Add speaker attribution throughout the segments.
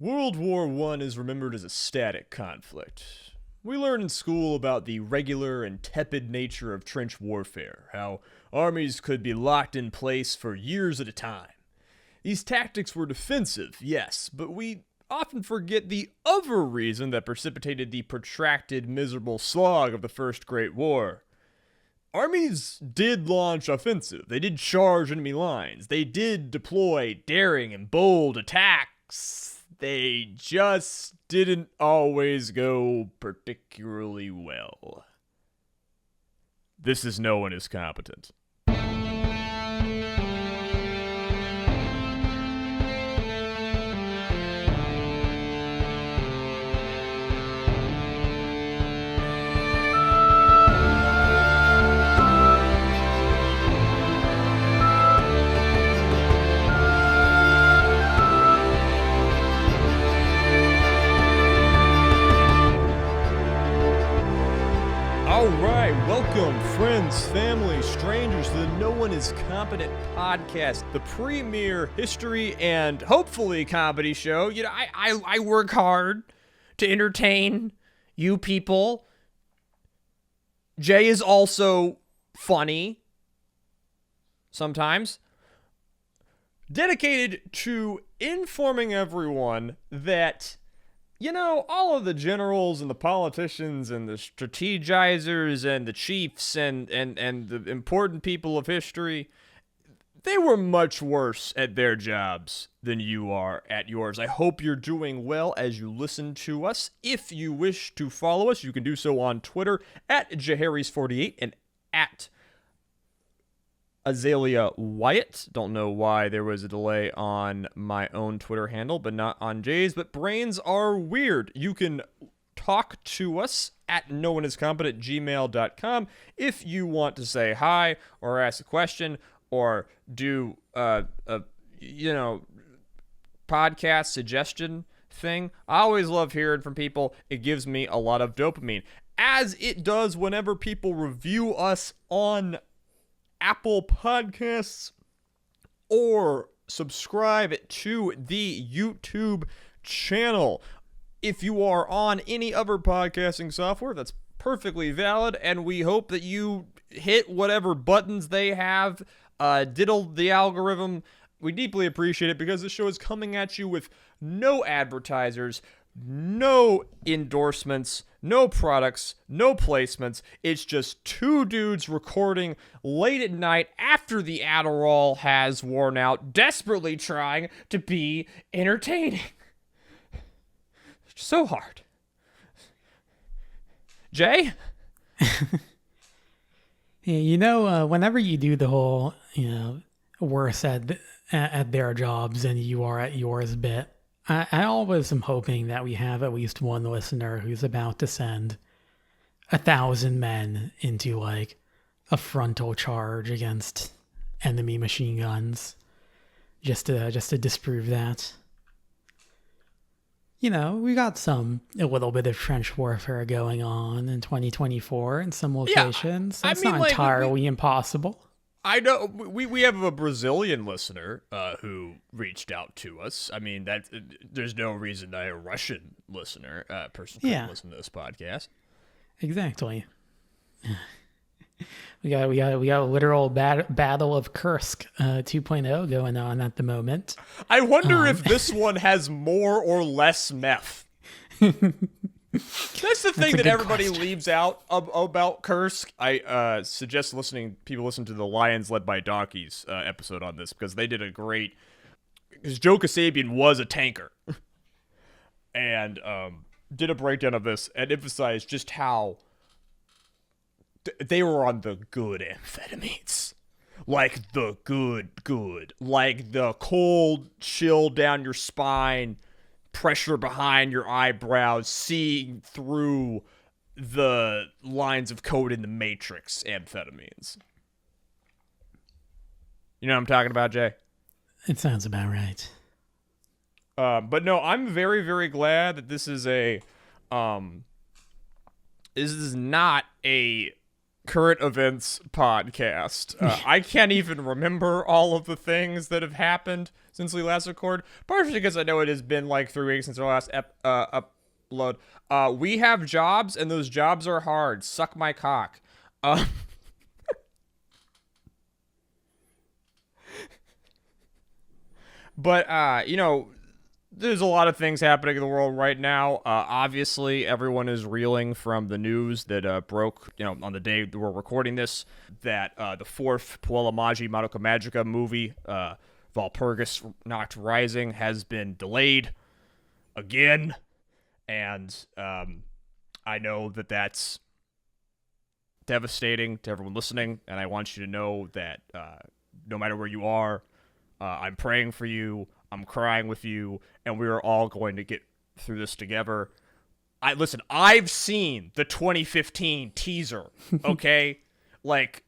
Speaker 1: World War I is remembered as a static conflict. We learn in school about the regular and tepid nature of trench warfare, how armies could be locked in place for years at a time. These tactics were defensive, yes, but we often forget the other reason that precipitated the protracted, miserable slog of the First Great War. Armies did launch offensive. They did charge enemy lines. They did deploy daring and bold attacks. They just didn't always go particularly well. This is No One Is Competent. Welcome, friends, family, strangers, to the No One Is Competent podcast, the premier history and hopefully comedy show. You know, I work hard to entertain you people. Jay is also funny sometimes. Dedicated to informing everyone that, you know, all of the generals and the politicians and the strategizers and the chiefs and the important people of history, they were much worse at their jobs than you are at yours. I hope you're doing well as you listen to us. If you wish to follow us, you can do so on Twitter at Jaharis48 and at Azalea Wyatt. Don't know why there was a delay on my own Twitter handle, but not on Jay's. But brains are weird. You can talk to us at nooneiscompetent@gmail.com if you want to say hi or ask a question or do podcast suggestion thing. I always love hearing from people. It gives me a lot of dopamine, as it does whenever people review us on Apple Podcasts or subscribe to the YouTube channel. If you are on any other podcasting software, that's perfectly valid, and we hope that you hit whatever buttons they have, diddle the algorithm. We deeply appreciate it because this show is coming at you with no advertisers, no endorsements, no products, no placements. It's just two dudes recording late at night after the Adderall has worn out, desperately trying to be entertaining. It's so hard. Jay?
Speaker 2: Yeah, whenever you do the whole, worse at their jobs than you are at yours bit, I always am hoping that we have at least one listener who's about to send 1,000 men into like a frontal charge against enemy machine guns, just to disprove that. You know, we got a little bit of trench warfare going on in 2024 in some locations.
Speaker 1: Yeah,
Speaker 2: it's not entirely impossible.
Speaker 1: I know we have a Brazilian listener who reached out to us. I mean, there's no reason that a Russian listener person couldn't listen to this podcast.
Speaker 2: Exactly. We got a literal battle of Kursk 2.0 going on at the moment.
Speaker 1: I wonder if this one has more or less meth. That's the thing that everybody leaves out about Kursk. I suggest people listen to the Lions Led by Donkeys episode on this, because they did a great... Because Joe Kasabian was a tanker. And did a breakdown of this and emphasized just how they were on the good amphetamines. Like the good. Like the cold chill down your spine, pressure behind your eyebrows, seeing through the lines of code in the Matrix amphetamines. You know what I'm talking about, Jay?
Speaker 2: It sounds about right.
Speaker 1: But no, I'm very, very glad that this is not a current events podcast. I can't even remember all of the things that have happened since we last recorded, partially because I know it has been like 3 weeks since our last upload. We have jobs, and those jobs are hard. Suck my cock. But, there's a lot of things happening in the world right now. Obviously, everyone is reeling from the news that broke, on the day that we're recording this, that the fourth Puella Magi Madoka Magica movie, Valpurgis Nacht Rising, has been delayed again. And I know that that's devastating to everyone listening, and I want you to know that no matter where you are, I'm praying for you. I'm crying with you, and we are all going to get through this together. I've seen the 2015 teaser, okay? Like,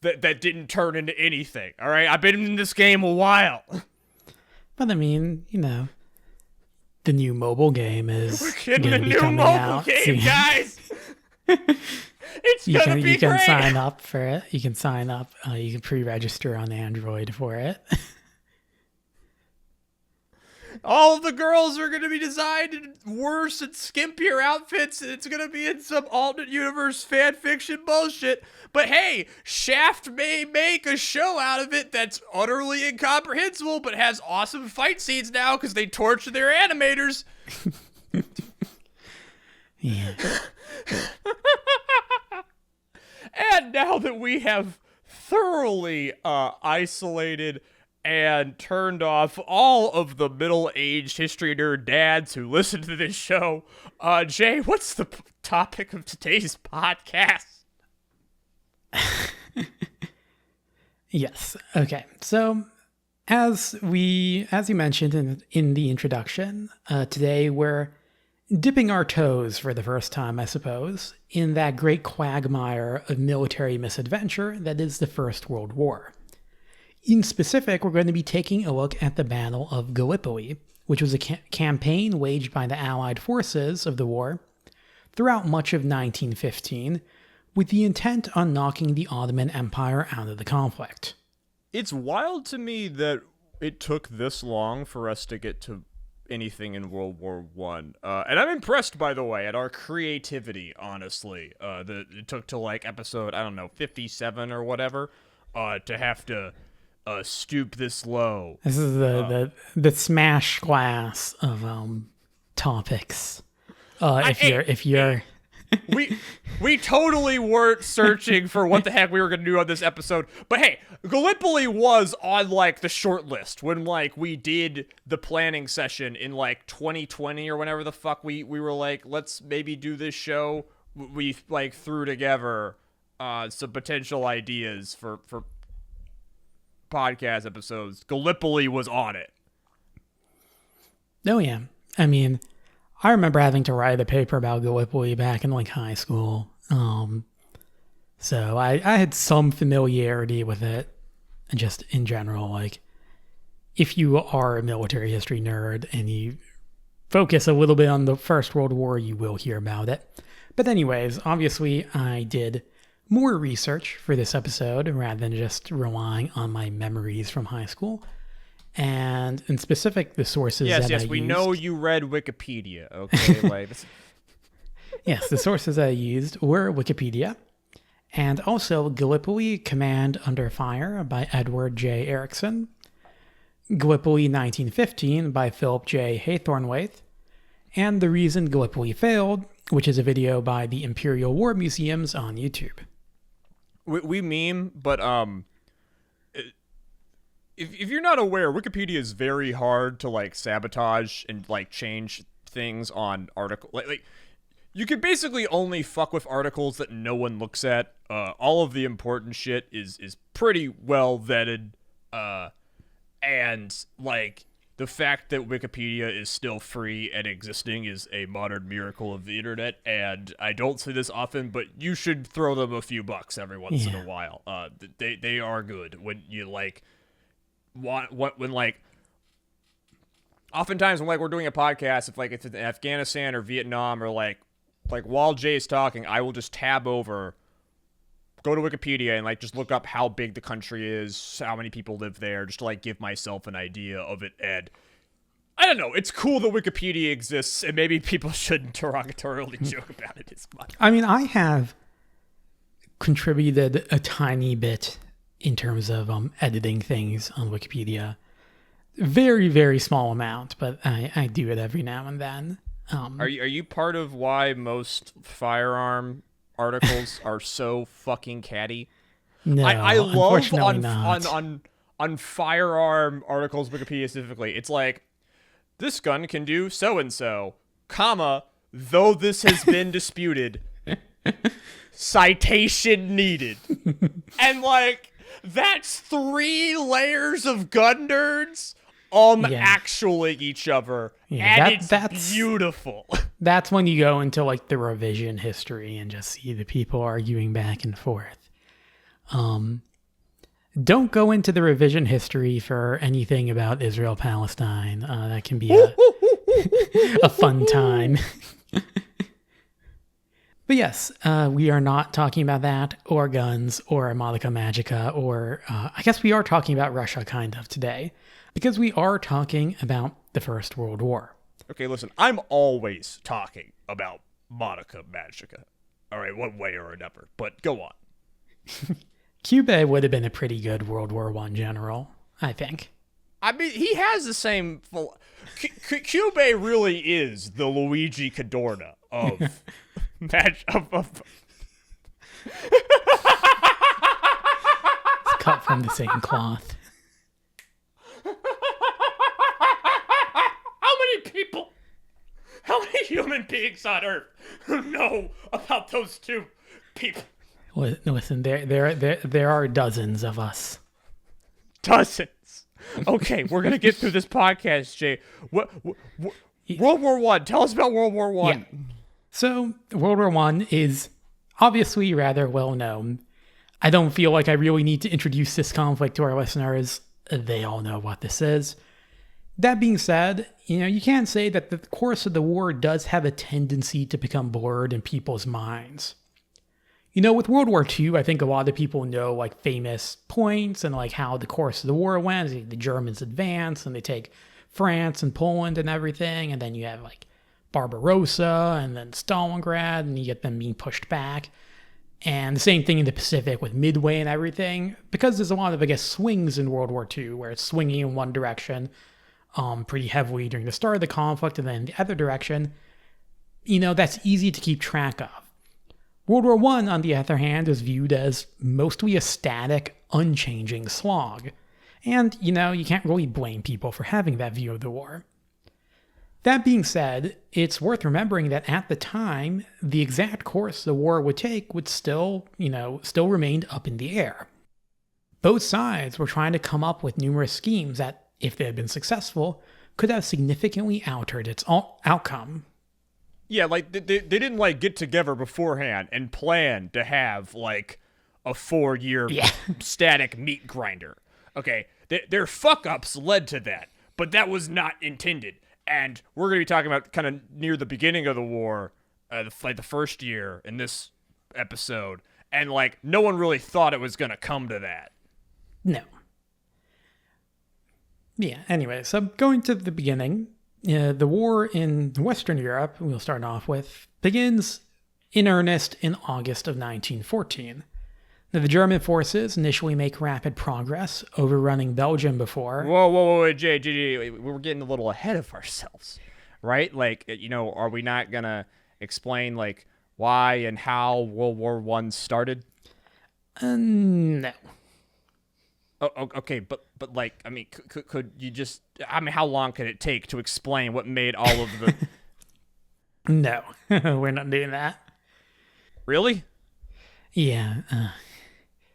Speaker 1: that didn't turn into anything, all right? I've been in this game a while.
Speaker 2: But I mean, the new mobile game is
Speaker 1: getting
Speaker 2: gonna
Speaker 1: a
Speaker 2: be
Speaker 1: new
Speaker 2: coming
Speaker 1: mobile
Speaker 2: out
Speaker 1: game,
Speaker 2: soon.
Speaker 1: guys! It's gonna be
Speaker 2: You can
Speaker 1: great!
Speaker 2: sign up for it. You can sign up. You can pre-register on Android for it.
Speaker 1: All of the girls are going to be designed in worse and skimpier outfits, and it's going to be in some alternate universe fan fiction bullshit. But hey, Shaft may make a show out of it that's utterly incomprehensible, but has awesome fight scenes now because they torture their animators.
Speaker 2: Yeah.
Speaker 1: And now that we have thoroughly isolated and turned off all of the middle-aged history nerd dads who listen to this show, Jay, what's the topic of today's podcast?
Speaker 2: Yes. Okay. So, as you mentioned in the introduction, today we're dipping our toes for the first time, I suppose, in that great quagmire of military misadventure that is the First World War. In specific, we're going to be taking a look at the Battle of Gallipoli, which was a campaign waged by the Allied forces of the war throughout much of 1915, with the intent on knocking the Ottoman Empire out of the conflict.
Speaker 1: It's wild to me that it took this long for us to get to anything in World War One, and I'm impressed, by the way, at our creativity. Honestly, that it took to like episode 57 or whatever, to have to stoop this low.
Speaker 2: This is the smash glass of topics. If you're
Speaker 1: we totally weren't searching for what the heck we were gonna do on this episode, but hey, Gallipoli was on like the short list when like we did the planning session in like 2020 or whenever the fuck we were like, let's maybe do this show. We like threw together some potential ideas for podcast episodes. Gallipoli was on it.
Speaker 2: Oh yeah. I mean, I remember having to write a paper about Gallipoli back in like high school. So I had some familiarity with it, and just in general, like if you are a military history nerd and you focus a little bit on the First World War, you will hear about it. But anyways, obviously I did more research for this episode rather than just relying on my memories from high school. And in specific, the sources that I used...
Speaker 1: Yes, we know you read Wikipedia, okay? Like,
Speaker 2: Yes, the sources I used were Wikipedia, and also Gallipoli Command Under Fire by Edward J. Erickson, Gallipoli 1915 by Philip J. Haythornwaite, and The Reason Gallipoli Failed, which is a video by the Imperial War Museums on YouTube.
Speaker 1: we meme, but if you're not aware, Wikipedia is very hard to like sabotage and like change things on article. Like you can basically only fuck with articles that no one looks at. All of the important shit is pretty well vetted, and like the fact that Wikipedia is still free and existing is a modern miracle of the internet, and I don't say this often, but you should throw them a few bucks every once in a while. They are good when you like when like oftentimes when like we're doing a podcast, if like it's in Afghanistan or Vietnam or like while Jay's talking, I will just tab over go to Wikipedia and like just look up how big the country is, how many people live there, just to like give myself an idea of it. And I don't know, it's cool that Wikipedia exists, and maybe people shouldn't derogatorily joke about it as much.
Speaker 2: I mean, I have contributed a tiny bit in terms of editing things on Wikipedia. Very, very small amount, but I do it every now and then.
Speaker 1: Are you part of why most firearm articles are so fucking catty?
Speaker 2: No,
Speaker 1: I love
Speaker 2: unfortunately not.
Speaker 1: on firearm articles, Wikipedia specifically. It's like, this gun can do so and so, comma, though this has been disputed. Citation needed. And like, that's 3 layers of gun nerds actually each other. Yeah, and that's beautiful.
Speaker 2: That's when you go into like the revision history and just see the people arguing back and forth. Don't go into the revision history for anything about Israel-Palestine. That can be a fun time. But yes, we are not talking about that, or guns, or Armadica Magica, or I guess we are talking about Russia kind of today, because we are talking about the First World War.
Speaker 1: Okay, listen, I'm always talking about Armadica Magica. All right, one way or another, but go on.
Speaker 2: Cuba would have been a pretty good World War I general, I think.
Speaker 1: I mean, he has the same... Cuba really is the Luigi Cadorna of... It's
Speaker 2: cut from the same cloth.
Speaker 1: How many human beings on Earth know about those 2 people?
Speaker 2: Listen, there are dozens of us.
Speaker 1: Dozens. Okay, we're gonna get through this podcast, Jay. What World War I. Tell us about World War I.
Speaker 2: Yeah. So, World War I is obviously rather well known. I don't feel like I really need to introduce this conflict to our listeners. They all know what this is. That being said, you can't say that the course of the war does have a tendency to become blurred in people's minds. With World War II, I think a lot of people know like famous points and like how the course of the war went. The Germans advance and they take France and Poland and everything, and then you have like Barbarossa and then Stalingrad, and you get them being pushed back. And the same thing in the Pacific with Midway and everything, because there's a lot of, I guess, swings in World War II where it's swinging in one direction pretty heavily during the start of the conflict, and then the other direction, that's easy to keep track of. World War I, on the other hand, is viewed as mostly a static, unchanging slog. And, you can't really blame people for having that view of the war. That being said, it's worth remembering that at the time, the exact course the war would take would still remained up in the air. Both sides were trying to come up with numerous schemes that, if they had been successful, could have significantly altered its outcome.
Speaker 1: Yeah, like, they didn't, like, get together beforehand and plan to have, like, a 4-year static meat grinder. Okay, their fuck-ups led to that, but that was not intended. And we're going to be talking about kind of near the beginning of the war, the first year in this episode, and, like, no one really thought it was going to come to that.
Speaker 2: No. Yeah, anyway, so going to the beginning... the war in Western Europe, we'll start off with, begins in earnest in August of 1914. Now, the German forces initially make rapid progress, overrunning Belgium before...
Speaker 1: Whoa, Jay, we're getting a little ahead of ourselves, right? Like, are we not going to explain, like, why and how World War I started?
Speaker 2: No.
Speaker 1: Oh, okay, but like, I mean, could you just... I mean, how long could it take to explain what made all of the...
Speaker 2: No, we're not doing that.
Speaker 1: Really?
Speaker 2: Yeah.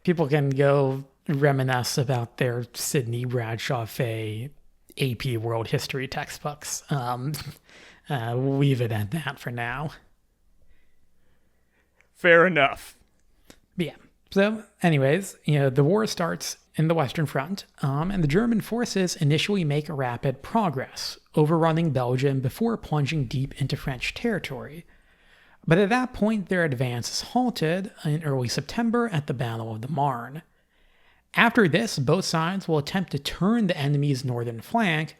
Speaker 2: People can go reminisce about their Sidney Bradshaw Fay AP World History textbooks. We'll leave it at that for now.
Speaker 1: Fair enough.
Speaker 2: Yeah. So, anyways, the war starts in the Western Front, and the German forces initially make rapid progress, overrunning Belgium before plunging deep into French territory. But at that point, their advance is halted in early September at the Battle of the Marne. After this, both sides will attempt to turn the enemy's northern flank.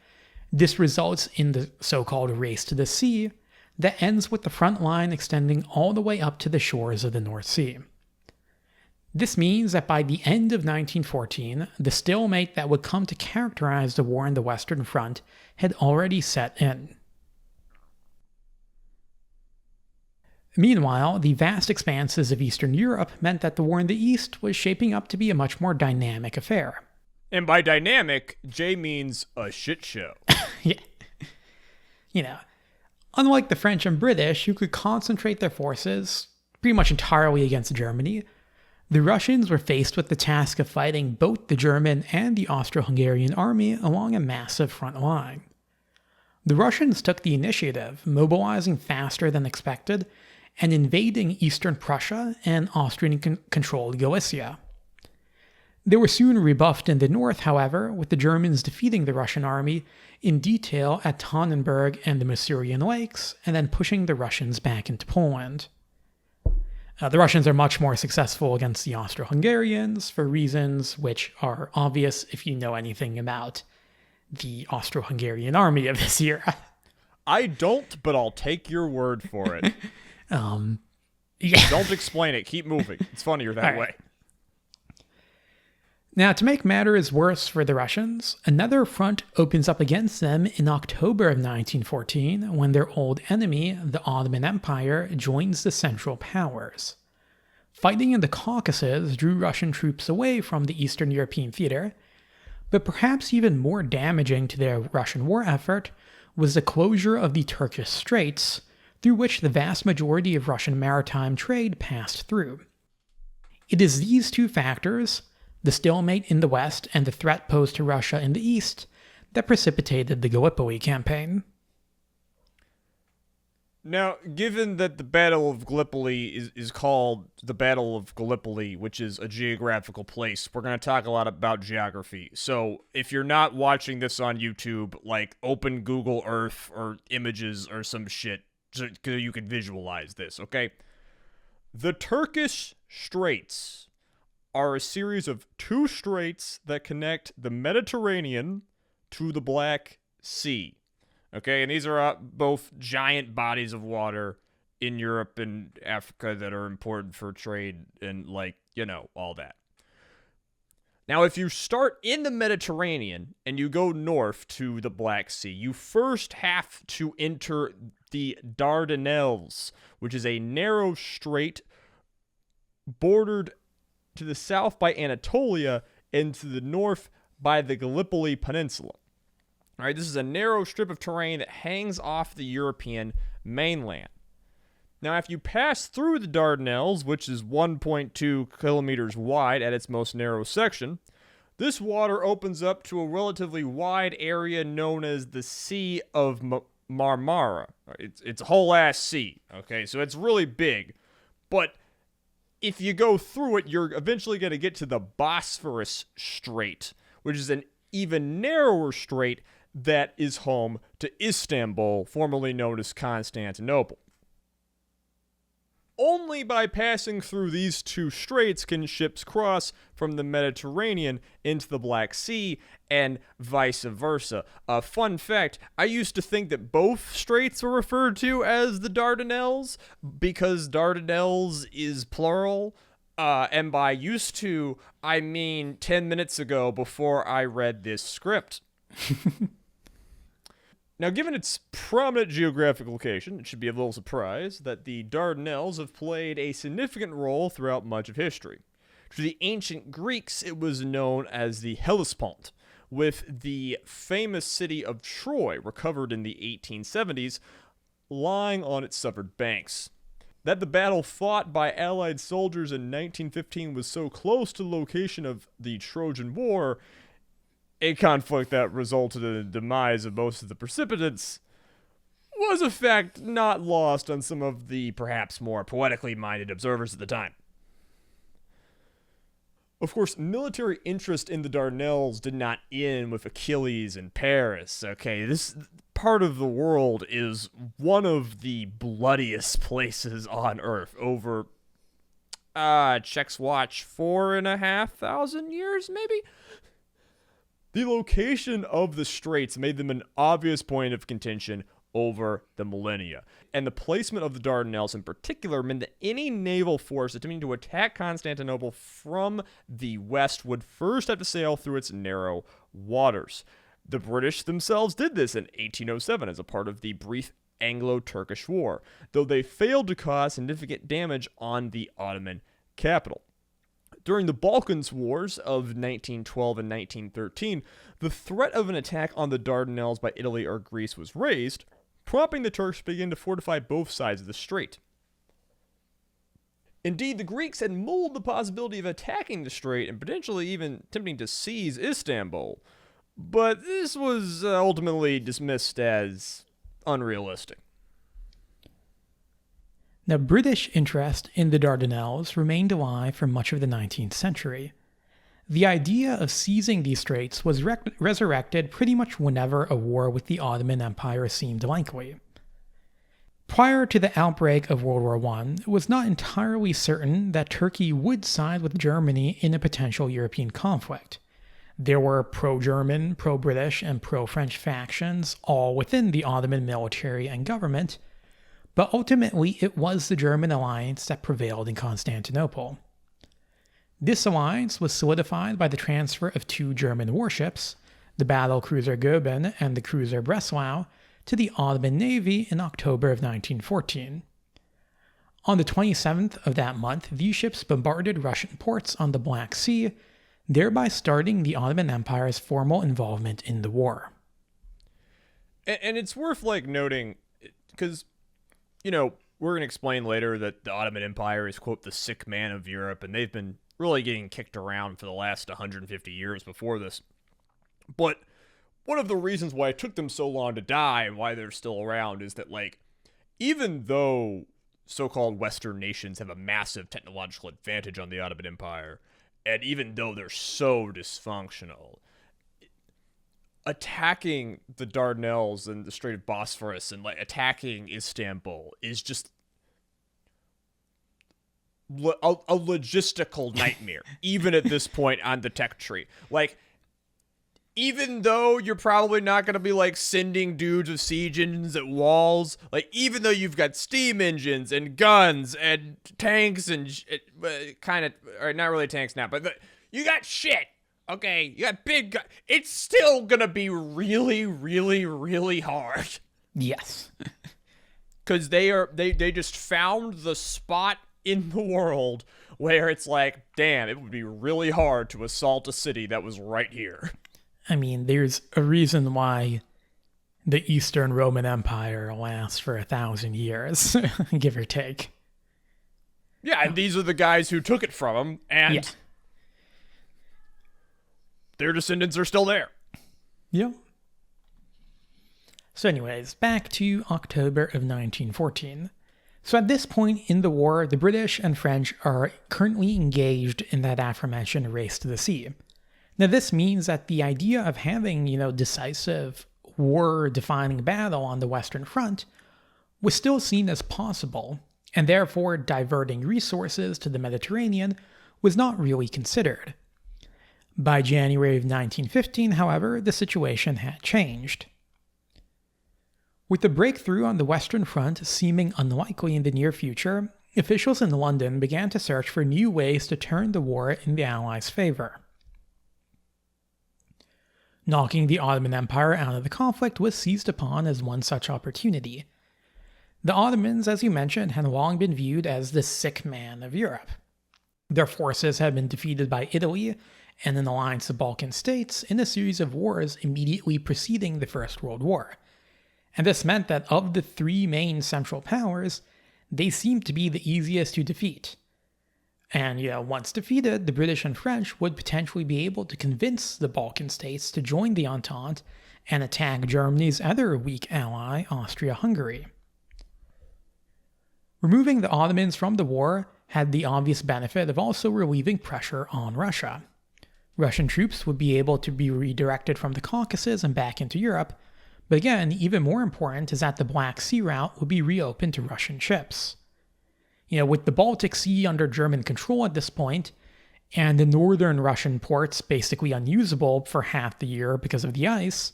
Speaker 2: This results in the so-called race to the sea that ends with the front line extending all the way up to the shores of the North Sea. This means that by the end of 1914, the stalemate that would come to characterize the war in the Western Front had already set in. Meanwhile, the vast expanses of Eastern Europe meant that the war in the East was shaping up to be a much more dynamic affair.
Speaker 1: And by dynamic, Jay means a shit show.
Speaker 2: Yeah. Unlike the French and British, who could concentrate their forces pretty much entirely against Germany, the Russians were faced with the task of fighting both the German and the Austro-Hungarian army along a massive front line. The Russians took the initiative, mobilizing faster than expected and invading eastern Prussia and Austrian-controlled Galicia. They were soon rebuffed in the north, however, with the Germans defeating the Russian army in detail at Tannenberg and the Masurian Lakes, and then pushing the Russians back into Poland. The Russians are much more successful against the Austro-Hungarians for reasons which are obvious if you know anything about the Austro-Hungarian army of this era.
Speaker 1: I don't, but I'll take your word for it.
Speaker 2: Yeah.
Speaker 1: Don't explain it. Keep moving. It's funnier that way.
Speaker 2: Now, to make matters worse for the Russians, another front opens up against them in October of 1914 when their old enemy, the Ottoman Empire, joins the Central Powers. Fighting in the Caucasus drew Russian troops away from the Eastern European theater, but perhaps even more damaging to their Russian war effort was the closure of the Turkish Straits, through which the vast majority of Russian maritime trade passed through. It is these two factors, the stalemate in the west and the threat posed to Russia in the east, that precipitated the Gallipoli campaign.
Speaker 1: Now, given that the Battle of Gallipoli is called the Battle of Gallipoli, which is a geographical place, we're going to talk a lot about geography. So if you're not watching this on YouTube, like open Google Earth or images or some shit so you can visualize this, okay? The Turkish Straits are a series of two straits that connect the Mediterranean to the Black Sea. Okay, and these are both giant bodies of water in Europe and Africa that are important for trade and, all that. Now, if you start in the Mediterranean and you go north to the Black Sea, you first have to enter the Dardanelles, which is a narrow strait bordered to the south by Anatolia and to the north by the Gallipoli Peninsula. All right, this is a narrow strip of terrain that hangs off the European mainland. Now, if you pass through the Dardanelles, which is 1.2 kilometers wide at its most narrow section, this water opens up to a relatively wide area known as the Sea of Marmara. It's a whole-ass sea, okay? So it's really big. But if you go through it, you're eventually going to get to the Bosphorus Strait, which is an even narrower strait that is home to Istanbul, formerly known as Constantinople. Only by passing through these two straits can ships cross from the Mediterranean into the Black Sea and vice versa. A fun fact, I used to think that both straits were referred to as the Dardanelles because Dardanelles is plural. And by used to, I mean 10 minutes ago before I read this script. Now, given its prominent geographic location, it should be a little surprise that the Dardanelles have played a significant role throughout much of history. To the ancient Greeks, it was known as the Hellespont, with the famous city of Troy, recovered in the 1870s, lying on its severed banks. That the battle fought by Allied soldiers in 1915 was so close to the location of the Trojan War, a conflict that resulted in the demise of most of the participants, was a fact not lost on some of the perhaps more poetically minded observers at the time. Of course, military interest in the Dardanelles did not end with Achilles and Paris. Okay, this part of the world is one of the bloodiest places on Earth. Over, checks watch, 4,500 years, maybe? The location of the straits made them an obvious point of contention over the millennia. And the placement of the Dardanelles in particular meant that any naval force attempting to attack Constantinople from the west would first have to sail through its narrow waters. The British themselves did this in 1807 as a part of the brief Anglo-Turkish War, though they failed to cause significant damage on the Ottoman capital. During the Balkans Wars of 1912 and 1913, the threat of an attack on the Dardanelles by Italy or Greece was raised, prompting the Turks to begin to fortify both sides of the strait. Indeed, the Greeks had mulled the possibility of attacking the strait and potentially even attempting to seize Istanbul, but this was ultimately dismissed as unrealistic.
Speaker 2: Now, British interest in the Dardanelles remained alive for much of the 19th century. The idea of seizing these straits was resurrected pretty much whenever a war with the Ottoman Empire seemed likely. Prior to the outbreak of World War I, it was not entirely certain that Turkey would side with Germany in a potential European conflict. There were pro-German, pro-British, and pro-French factions all within the Ottoman military and government, but ultimately it was the German alliance that prevailed in Constantinople. This alliance was solidified by the transfer of two German warships, the battle cruiser Goeben and the cruiser Breslau, to the Ottoman Navy in October of 1914. On the 27th of that month, these ships bombarded Russian ports on the Black Sea, thereby starting the Ottoman Empire's formal involvement in the war.
Speaker 1: And it's worth noting, because, we're going to explain later that the Ottoman Empire is, quote, the sick man of Europe, and they've been really getting kicked around for the last 150 years before this. But one of the reasons why it took them so long to die and why they're still around is that, even though so-called Western nations have a massive technological advantage on the Ottoman Empire, and even though they're so dysfunctional, attacking the Dardanelles and the Strait of Bosphorus and attacking Istanbul is just a logistical nightmare, even at this point on the tech tree. Even though you're probably not going to be sending dudes with siege engines at walls, even though you've got steam engines and guns and tanks and or not really tanks now, but you got shit. Okay, you got big guns. It's still going to be really, really, really hard.
Speaker 2: Yes.
Speaker 1: Because they just found the spot in the world where it's damn, it would be really hard to assault a city that was right here.
Speaker 2: I mean, there's a reason why the Eastern Roman Empire lasts for 1,000 years, give or take.
Speaker 1: Yeah, and these are the guys who took it from them, and their descendants are still there.
Speaker 2: Yep. So anyways, back to October of 1914. So at this point in the war, the British and French are currently engaged in that aforementioned race to the sea. Now this means that the idea of having, decisive war-defining battle on the Western Front was still seen as possible, and therefore diverting resources to the Mediterranean was not really considered. By January of 1915, however, the situation had changed. With the breakthrough on the Western Front seeming unlikely in the near future, officials in London began to search for new ways to turn the war in the Allies' favor. Knocking the Ottoman Empire out of the conflict was seized upon as one such opportunity. The Ottomans, as you mentioned, had long been viewed as the sick man of Europe. Their forces had been defeated by Italy and an alliance of Balkan states in a series of wars immediately preceding the First World War. And this meant that of the three main Central Powers, they seemed to be the easiest to defeat. And, once defeated, the British and French would potentially be able to convince the Balkan states to join the Entente and attack Germany's other weak ally, Austria-Hungary. Removing the Ottomans from the war had the obvious benefit of also relieving pressure on Russia. Russian troops would be able to be redirected from the Caucasus and back into Europe, but again, even more important is that the Black Sea route would be reopened to Russian ships. With the Baltic Sea under German control at this point, and the northern Russian ports basically unusable for half the year because of the ice,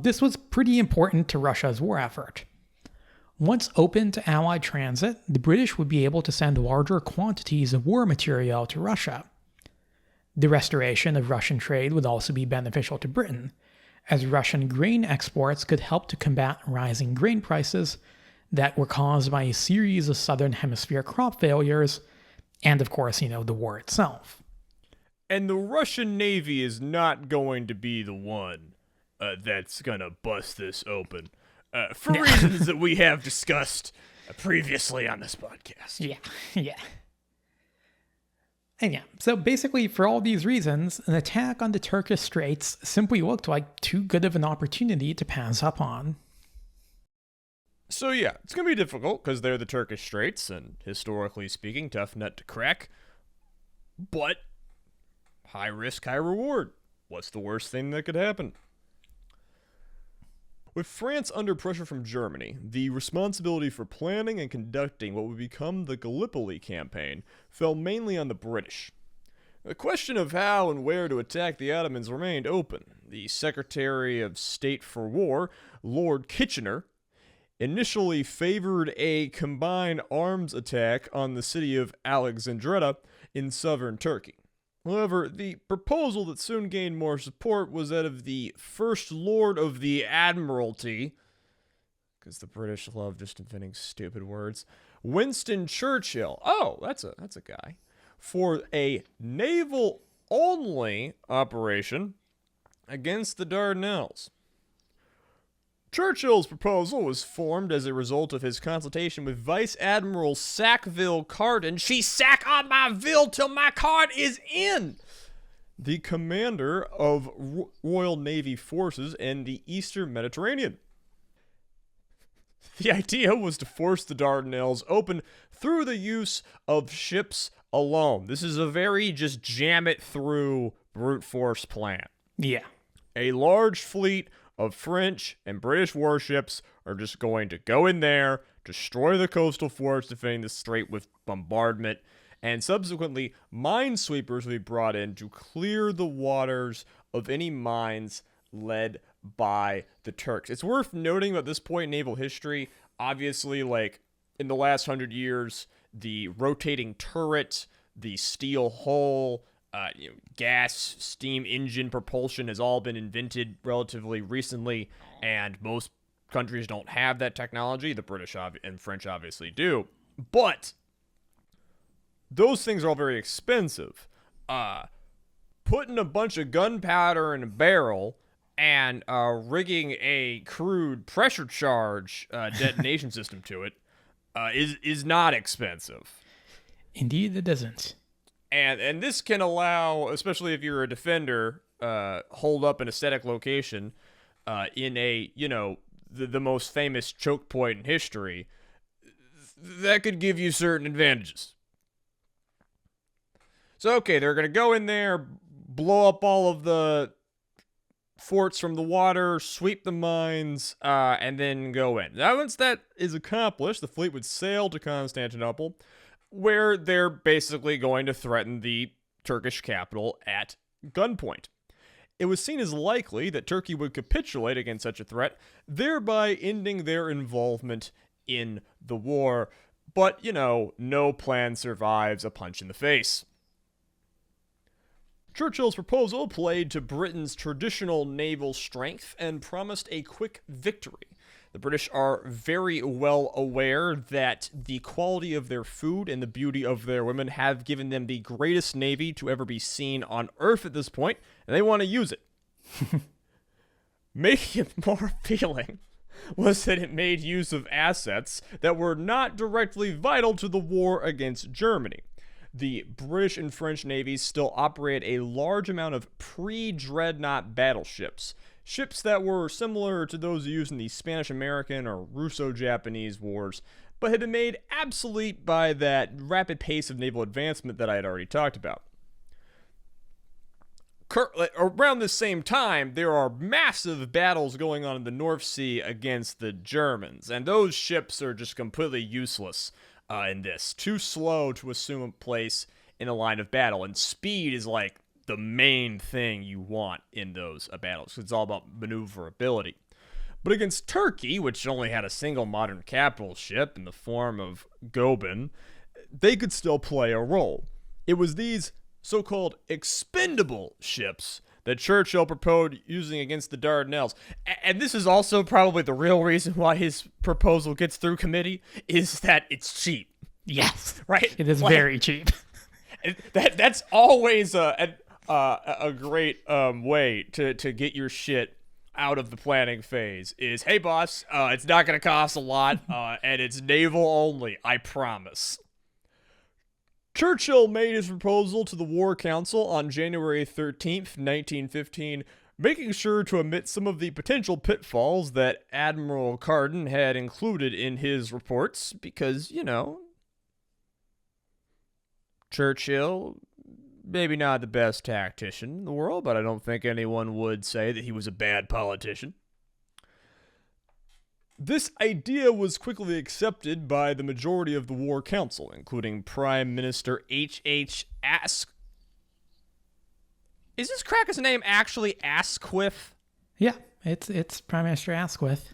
Speaker 2: this was pretty important to Russia's war effort. Once open to Allied transit, the British would be able to send larger quantities of war material to Russia. The restoration of Russian trade would also be beneficial to Britain, as Russian grain exports could help to combat rising grain prices that were caused by a series of Southern Hemisphere crop failures, and of course, the war itself.
Speaker 1: And the Russian Navy is not going to be the one that's going to bust this open, for reasons that we have discussed previously on this podcast.
Speaker 2: Yeah. And so basically for all these reasons, an attack on the Turkish Straits simply looked like too good of an opportunity to pass up on.
Speaker 1: So yeah, it's going to be difficult because they're the Turkish Straits, and historically speaking, tough nut to crack. But high risk, high reward. What's the worst thing that could happen? With France under pressure from Germany, the responsibility for planning and conducting what would become the Gallipoli campaign fell mainly on the British. The question of how and where to attack the Ottomans remained open. The Secretary of State for War, Lord Kitchener, initially favored a combined arms attack on the city of Alexandria in southern Turkey. However, the proposal that soon gained more support was that of the First Lord of the Admiralty, because the British love just inventing stupid words, Winston Churchill. Oh, that's a guy. For a naval-only operation against the Dardanelles. Churchill's proposal was formed as a result of his consultation with Vice Admiral Sackville Carden. She sack on my ville till my card is in! The commander of Royal Navy forces in the Eastern Mediterranean. The idea was to force the Dardanelles open through the use of ships alone. This is a very just jam it through brute force plan.
Speaker 2: Yeah.
Speaker 1: A large fleet of French and British warships are just going to go in there, destroy the coastal forts defending the strait with bombardment, and subsequently minesweepers will be brought in to clear the waters of any mines led by the Turks. It's worth noting at this point in naval history, obviously, in the last 100 years, the rotating turret, the steel hull, gas, steam engine propulsion has all been invented relatively recently, and most countries don't have that technology. The British and French obviously do. But those things are all very expensive. Putting a bunch of gunpowder in a barrel and rigging a crude pressure charge detonation system to it is not expensive.
Speaker 2: Indeed, it isn't.
Speaker 1: And this can allow, especially if you're a defender, hold up in a static location in a, the most famous choke point in history, that could give you certain advantages. So, okay, they're going to go in there, blow up all of the forts from the water, sweep the mines, and then go in. Now, once that is accomplished, the fleet would sail to Constantinople, where they're basically going to threaten the Turkish capital at gunpoint. It was seen as likely that Turkey would capitulate against such a threat, thereby ending their involvement in the war. But, no plan survives a punch in the face. Churchill's proposal played to Britain's traditional naval strength and promised a quick victory. The British are very well aware that the quality of their food and the beauty of their women have given them the greatest navy to ever be seen on Earth at this point, and they want to use it. Making it more appealing was that it made use of assets that were not directly vital to the war against Germany. The British and French navies still operate a large amount of pre-dreadnought battleships, ships that were similar to those used in the Spanish-American or Russo-Japanese wars, but had been made obsolete by that rapid pace of naval advancement that I had already talked about. Around the same time, there are massive battles going on in the North Sea against the Germans, and those ships are just completely useless in this. Too slow to assume a place in a line of battle, and speed is like the main thing you want in those battles. It's all about maneuverability. But against Turkey, which only had a single modern capital ship in the form of Goeben, they could still play a role. It was these so-called expendable ships that Churchill proposed using against the Dardanelles. And this is also probably the real reason why his proposal gets through committee, is that it's cheap.
Speaker 2: Yes.
Speaker 1: Right?
Speaker 2: It is very cheap.
Speaker 1: That's always a great way to get your shit out of the planning phase is, hey boss, it's not going to cost a lot, and it's naval only, I promise. Churchill made his proposal to the War Council on January 13th, 1915, making sure to omit some of the potential pitfalls that Admiral Carden had included in his reports, because, Churchill, maybe not the best tactician in the world, but I don't think anyone would say that he was a bad politician. This idea was quickly accepted by the majority of the War Council, including Prime Minister H.H. Asquith. Is this cracker's name actually Asquith?
Speaker 2: Yeah, it's Prime Minister Asquith.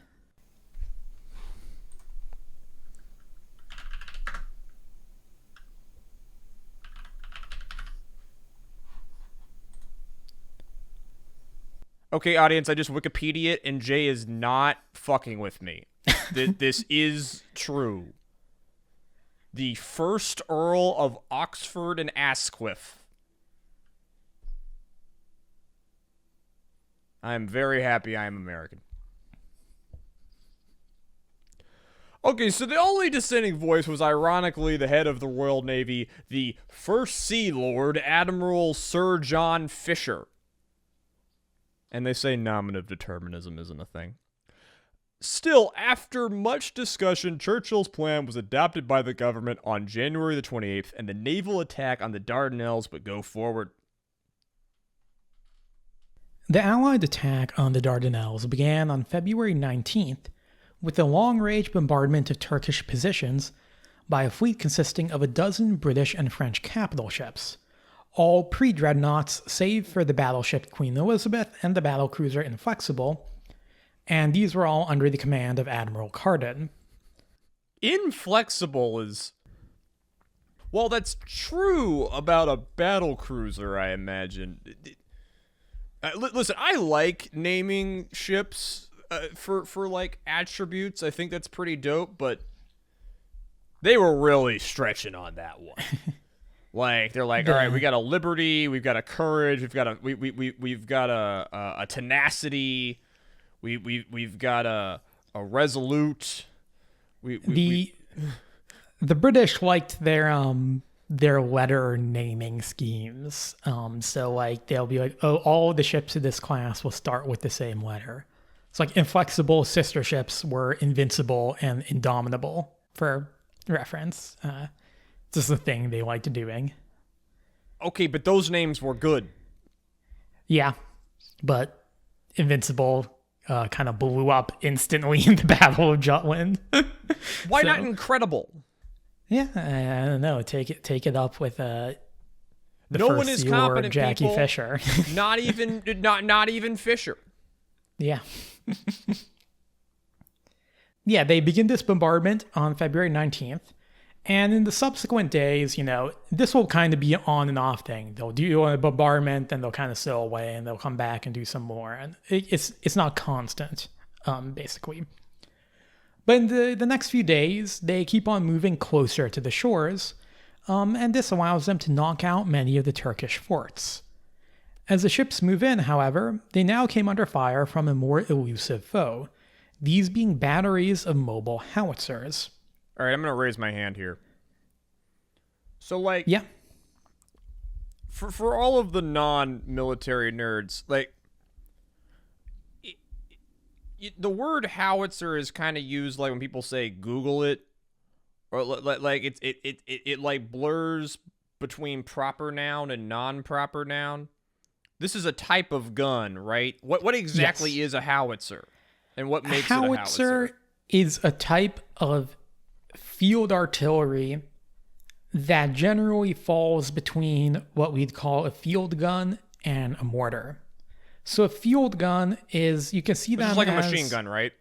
Speaker 1: Okay, audience, I just Wikipedia it, and Jay is not fucking with me. This is true. The first Earl of Oxford and Asquith. I'm very happy I am American. Okay, so the only dissenting voice was ironically the head of the Royal Navy, the First Sea Lord, Admiral Sir John Fisher. And they say nominative determinism isn't a thing. Still, after much discussion, Churchill's plan was adopted by the government on January the 28th, and the naval attack on the Dardanelles would go forward.
Speaker 2: The Allied attack on the Dardanelles began on February 19th with a long-range bombardment of Turkish positions by a fleet consisting of a dozen British and French capital ships, all pre-dreadnoughts save for the battleship Queen Elizabeth and the battlecruiser Inflexible, and these were all under the command of Admiral Carden.
Speaker 1: Inflexible is... Well, that's true about a battlecruiser, I imagine. Listen, I like naming ships for like attributes. I think that's pretty dope, but they were really stretching on that one. Like they're like, all right, we got a Liberty, we've got a Courage, we've got a Tenacity, we've got a Resolute.
Speaker 2: The British liked their letter naming schemes. So like they'll be like, oh, all the ships of this class will start with the same letter. It's like Inflexible sister ships were Invincible and Indomitable for reference. Just the thing they liked doing.
Speaker 1: Okay, but those names were good.
Speaker 2: Yeah, but Invincible kind of blew up instantly in the Battle of Jutland.
Speaker 1: Why not Incredible?
Speaker 2: Yeah, I don't know. Take it up with the
Speaker 1: no
Speaker 2: first
Speaker 1: one is
Speaker 2: Sea
Speaker 1: competent,
Speaker 2: Lord, Jackie
Speaker 1: people.
Speaker 2: Fisher.
Speaker 1: not even Fisher.
Speaker 2: Yeah. Yeah, they begin this bombardment on February 19th. And in the subsequent days, this will kind of be an on and off thing. They'll do a bombardment, then they'll kind of sail away, and they'll come back and do some more. And it's not constant, basically. But in the next few days, they keep on moving closer to the shores, and this allows them to knock out many of the Turkish forts. As the ships move in, however, they now came under fire from a more elusive foe, these being batteries of mobile howitzers.
Speaker 1: All right, I'm going to raise my hand here. So, like...
Speaker 2: Yeah.
Speaker 1: For all of the non-military nerds, like... the word howitzer is kind of used, like, when people say Google it. or like it like blurs between proper noun and non-proper noun. This is a type of gun, right? What exactly
Speaker 2: Yes.
Speaker 1: is a howitzer, and what
Speaker 2: A
Speaker 1: makes it a howitzer?
Speaker 2: is a type of field artillery that generally falls between what we'd call a field gun and a mortar. So a field gun is, you can see
Speaker 1: Which
Speaker 2: them
Speaker 1: is like a
Speaker 2: as,
Speaker 1: machine gun, right?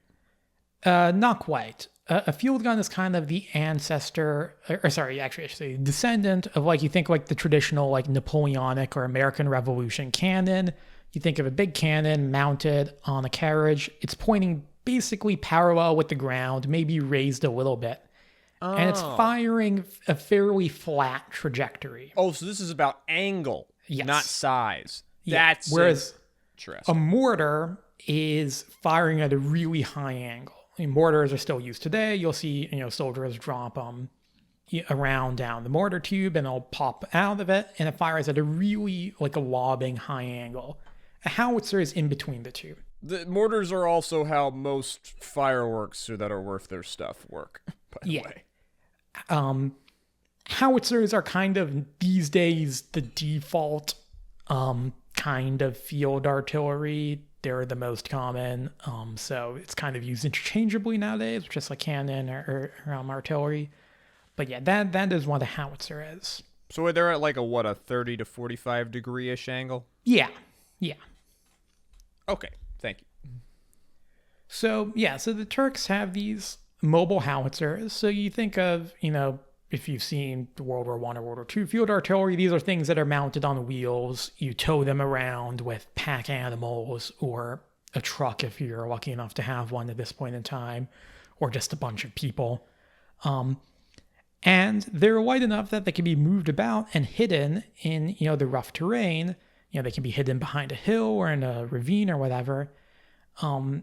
Speaker 2: not quite. A field gun is kind of the ancestor, or sorry, actually, I should say descendant of, like, you think like the traditional like Napoleonic or American Revolution cannon. You think of a big cannon mounted on a carriage. It's pointing basically parallel with the ground, maybe raised a little bit. And it's firing a fairly flat trajectory.
Speaker 1: Oh, so this is about angle,
Speaker 2: Yes.
Speaker 1: not size.
Speaker 2: Yeah.
Speaker 1: That's
Speaker 2: Whereas
Speaker 1: interesting.
Speaker 2: a mortar is firing at a really high angle. I mean, mortars are still used today. You'll see, soldiers drop a round down the mortar tube and they'll pop out of it, and it fires at a really like a lobbing high angle. A howitzer is in between the two.
Speaker 1: The mortars are also how most fireworks that are worth their stuff work, by the way.
Speaker 2: Howitzers are kind of these days the default kind of field artillery. They're the most common, so it's kind of used interchangeably nowadays, just like cannon or artillery. But yeah, that is what a howitzer is.
Speaker 1: So they're at like a 30 to 45 degree-ish angle?
Speaker 2: Yeah.
Speaker 1: Okay, thank you.
Speaker 2: So the Turks have these mobile howitzers. So you think of, if you've seen World War I or World War II field artillery, these are things that are mounted on wheels. You tow them around with pack animals or a truck if you're lucky enough to have one at this point in time, or just a bunch of people. And they're light enough that they can be moved about and hidden in, the rough terrain. They can be hidden behind a hill or in a ravine or whatever. And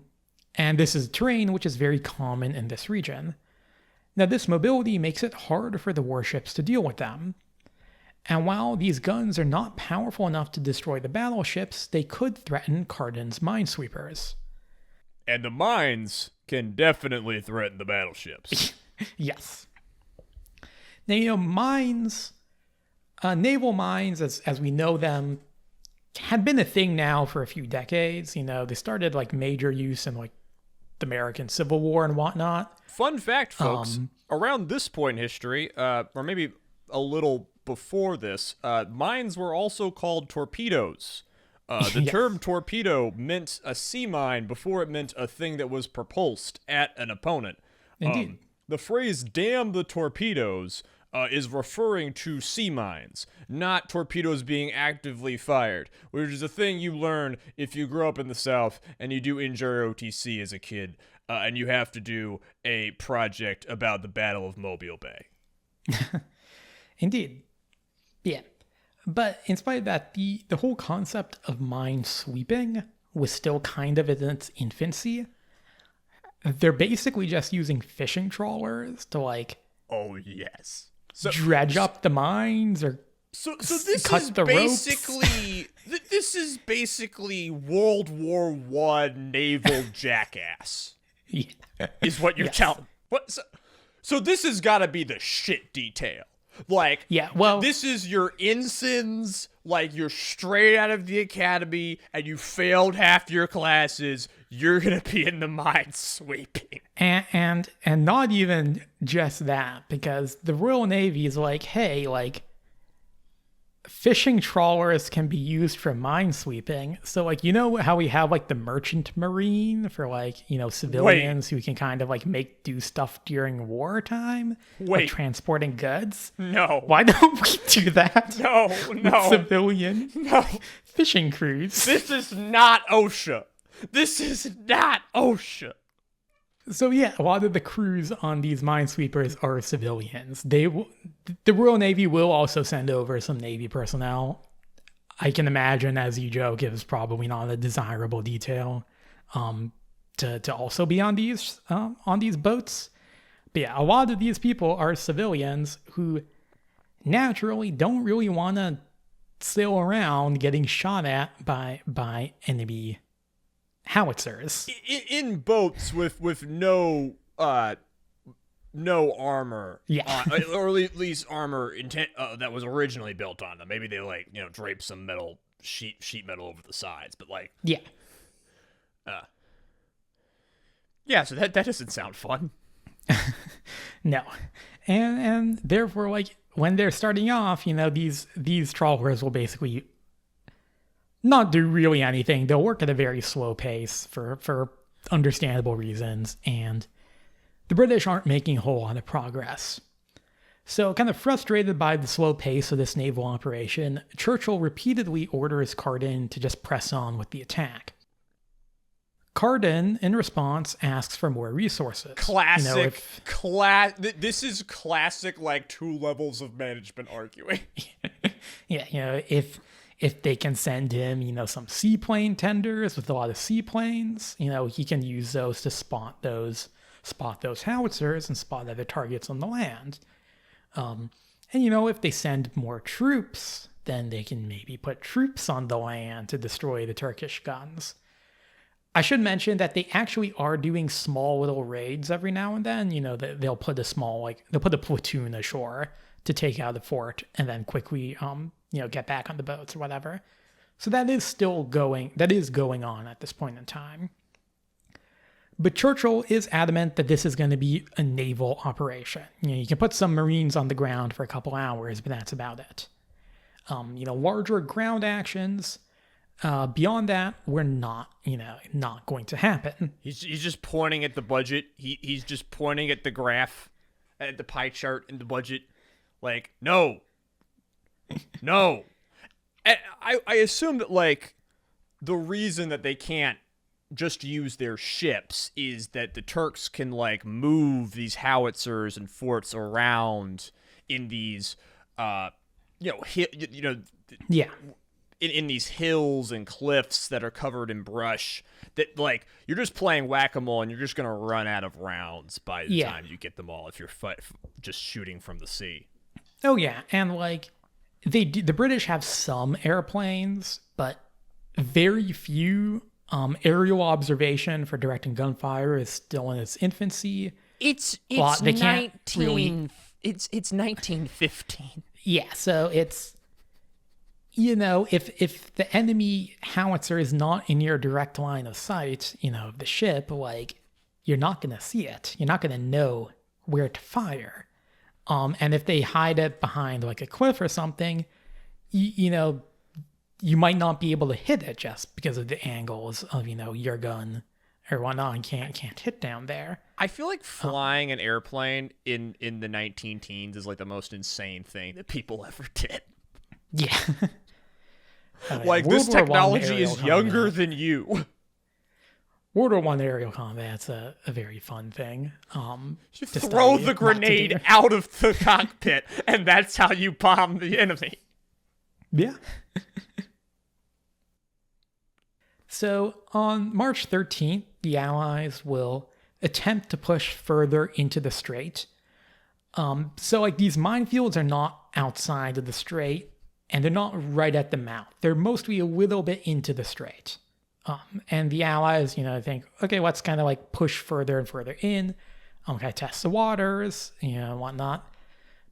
Speaker 2: this is terrain which is very common in this region. Now, this mobility makes it hard for the warships to deal with them. And while these guns are not powerful enough to destroy the battleships, they could threaten Carden's minesweepers.
Speaker 1: And the mines can definitely threaten the battleships.
Speaker 2: Yes. Now, mines, naval mines, as we know them, had been a thing now for a few decades. They started like major use in like the American Civil War and whatnot.
Speaker 1: Fun fact, folks, around this point in history, or maybe a little before this, mines were also called torpedoes. The term torpedo meant a sea mine before it meant a thing that was propulsed at an opponent.
Speaker 2: Indeed.
Speaker 1: The phrase "damn the torpedoes" is referring to sea mines, not torpedoes being actively fired, which is a thing you learn if you grow up in the South and you do Injury OTC as a kid, and you have to do a project about the Battle of Mobile Bay.
Speaker 2: Indeed. Yeah. But in spite of that, the whole concept of mine sweeping was still kind of in its infancy. They're basically just using fishing trawlers to
Speaker 1: Oh, yes.
Speaker 2: dredge up the mines or
Speaker 1: So this
Speaker 2: cut
Speaker 1: is
Speaker 2: the
Speaker 1: basically this is basically World War I naval jackass.
Speaker 2: Yeah.
Speaker 1: Is what you're telling. What? So this has got to be the shit detail. This is your ensigns. You're straight out of the academy and you failed half your classes. You're gonna be in the mine sweeping.
Speaker 2: And not even just that, because the Royal Navy is hey, fishing trawlers can be used for mine sweeping. So how we have the merchant marine for civilians who can kind of do stuff during wartime, transporting goods.
Speaker 1: No,
Speaker 2: why don't we do that?
Speaker 1: No,
Speaker 2: civilian fishing crews.
Speaker 1: This is not OSHA. So
Speaker 2: yeah, a lot of the crews on these minesweepers are civilians. The Royal Navy will also send over some Navy personnel. I can imagine, as you joke, it was probably not a desirable detail to also be on these boats. But yeah, a lot of these people are civilians who naturally don't really want to sail around getting shot at by enemy howitzers
Speaker 1: in boats with no no armor.
Speaker 2: Yeah.
Speaker 1: Or at least armor that was originally built on them. Maybe they drape some metal sheet metal over the sides, but
Speaker 2: Yeah.
Speaker 1: Yeah, so that doesn't sound fun.
Speaker 2: No. And therefore, when they're starting off, these trawlers will basically not do really anything. They'll work at a very slow pace for understandable reasons, and the British aren't making a whole lot of progress. So, kind of frustrated by the slow pace of this naval operation, Churchill repeatedly orders Carden to just press on with the attack. Carden, in response, asks for more resources.
Speaker 1: Classic. This is classic, 2 levels of management arguing.
Speaker 2: Yeah, if they can send him, some seaplane tenders with a lot of seaplanes, he can use those to spot those howitzers and spot other targets on the land. And if they send more troops, then they can maybe put troops on the land to destroy the Turkish guns. I should mention that they actually are doing small little raids every now and then. They'll put they'll put a platoon ashore to take out the fort and then quickly, get back on the boats or whatever. So that is going on at this point in time. But Churchill is adamant that this is going to be a naval operation. You can put some Marines on the ground for a couple hours, but that's about it. Larger ground actions. Beyond that, we're not going to happen.
Speaker 1: He's just pointing at the budget. He's just pointing at the graph, at the pie chart in the budget. No. And I assume that the reason that they can't just use their ships is that the Turks can move these howitzers and forts around in these in these hills and cliffs that are covered in brush, that you're just playing whack-a-mole and you're just gonna run out of rounds by the time you get them all if you're just shooting from the sea.
Speaker 2: Oh yeah, and the British have some airplanes, but very few. Aerial observation for directing gunfire is still in its infancy.
Speaker 1: It's 1915.
Speaker 2: Yeah, so it's if the enemy howitzer is not in your direct line of sight, the ship, you're not gonna see it. You're not gonna know where to fire. And if they hide it behind a cliff or something, you might not be able to hit it just because of the angles of, your gun or whatnot, and can't hit down there.
Speaker 1: I feel like flying an airplane in the 19-teens is the most insane thing that people ever did.
Speaker 2: Yeah.
Speaker 1: This technology is younger than you.
Speaker 2: World War I aerial combat's a very fun thing.
Speaker 1: You throw the grenade out of the cockpit, and that's how you bomb the enemy.
Speaker 2: Yeah. So on March 13th, the Allies will attempt to push further into the strait. These minefields are not outside of the strait, and they're not right at the mouth. They're mostly a little bit into the strait. And the Allies, think, okay, let's kind of push further and further in. Test the waters, whatnot.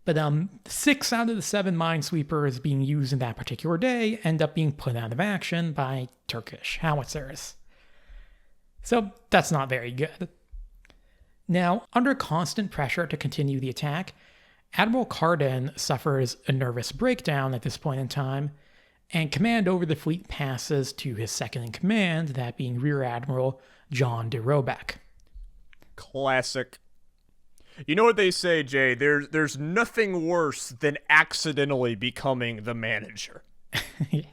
Speaker 2: But 6 out of the 7 minesweepers being used in that particular day end up being put out of action by Turkish howitzers. So that's not very good. Now, under constant pressure to continue the attack, Admiral Carden suffers a nervous breakdown at this point in time, and command over the fleet passes to his second in command, that being Rear Admiral John de Robeck.
Speaker 1: Classic. You know what they say, Jay? There's nothing worse than accidentally becoming the manager.
Speaker 2: Yeah.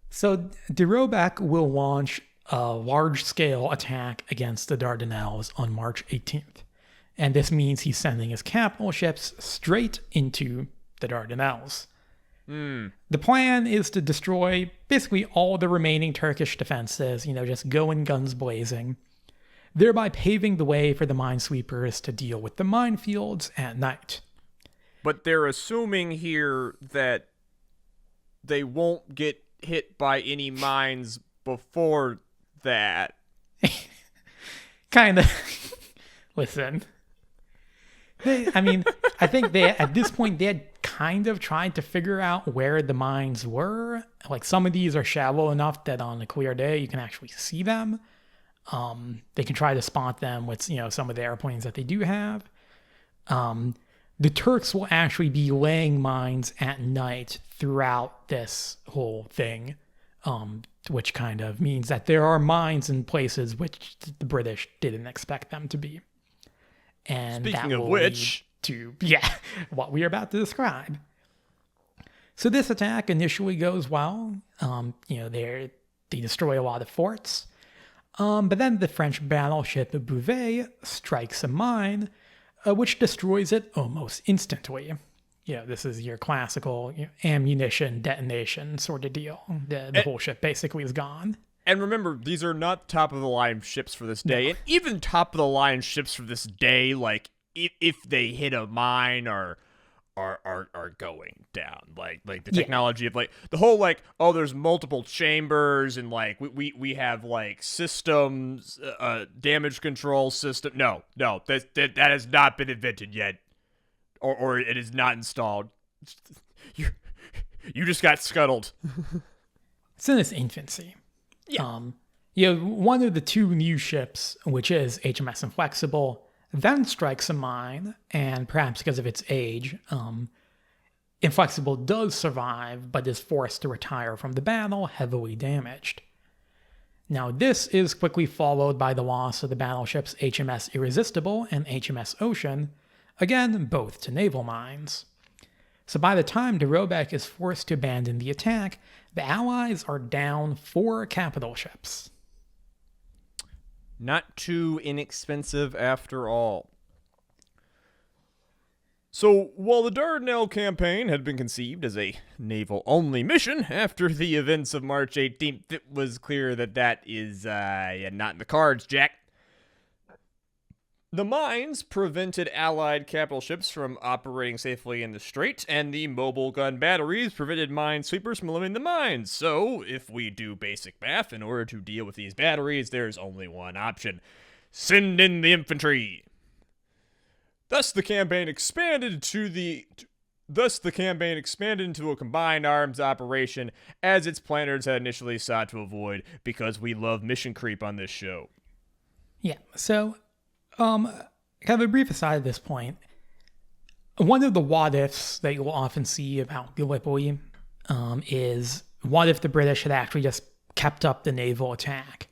Speaker 2: So de Robeck will launch a large-scale attack against the Dardanelles on March 18th. And this means he's sending his capital ships straight into the Dardanelles. The plan is to destroy basically all the remaining Turkish defenses, just going guns blazing, thereby paving the way for the minesweepers to deal with the minefields at night.
Speaker 1: But they're assuming here that they won't get hit by any mines before that.
Speaker 2: Kind of. Listen, I think they at this point they had kind of tried to figure out where the mines were. Like some of these are shallow enough that on a clear day you can actually see them. They can try to spot them with some of the airplanes that they do have. The Turks will actually be laying mines at night throughout this whole thing, which kind of means that there are mines in places which the British didn't expect them to be. And
Speaker 1: Speaking
Speaker 2: that
Speaker 1: of
Speaker 2: will
Speaker 1: which,
Speaker 2: lead to what we are about to describe. So this attack initially goes well. They destroy a lot of forts. But then the French battleship Bouvet strikes a mine, which destroys it almost instantly. This is your classical ammunition detonation sort of deal. The whole ship basically is gone.
Speaker 1: And remember, these are not top-of-the-line ships for this day. And even top-of-the-line ships for this day, like, if they hit a mine are going down. Like the technology of, like, the whole, like, oh, there's multiple chambers, and, like, we have, like, systems, damage control system. No, that has not been invented yet. Or it is not installed. You just got scuttled.
Speaker 2: It's in its infancy.
Speaker 1: Yeah.
Speaker 2: One of the two new ships, which is HMS Inflexible, then strikes a mine, and perhaps because of its age, Inflexible does survive, but is forced to retire from the battle, heavily damaged. Now, this is quickly followed by the loss of the battleships HMS Irresistible and HMS Ocean, again, both to naval mines. So by the time de Robeck is forced to abandon the attack, the Allies are down 4 capital ships.
Speaker 1: Not too inexpensive after all. So, while the Dardanelles campaign had been conceived as a naval-only mission, after the events of March 18th, it was clear that is not in the cards, Jack. The mines prevented Allied capital ships from operating safely in the strait, and the mobile gun batteries prevented minesweepers from eliminating the mines. So, if we do basic math, in order to deal with these batteries, there's only one option. Send in the infantry! Thus, the campaign expanded into a combined arms operation, as its planners had initially sought to avoid, because we love mission creep on this show.
Speaker 2: Yeah, so kind of a brief aside at this point. One of the what-ifs that you'll often see about Gallipoli is what if the British had actually just kept up the naval attack?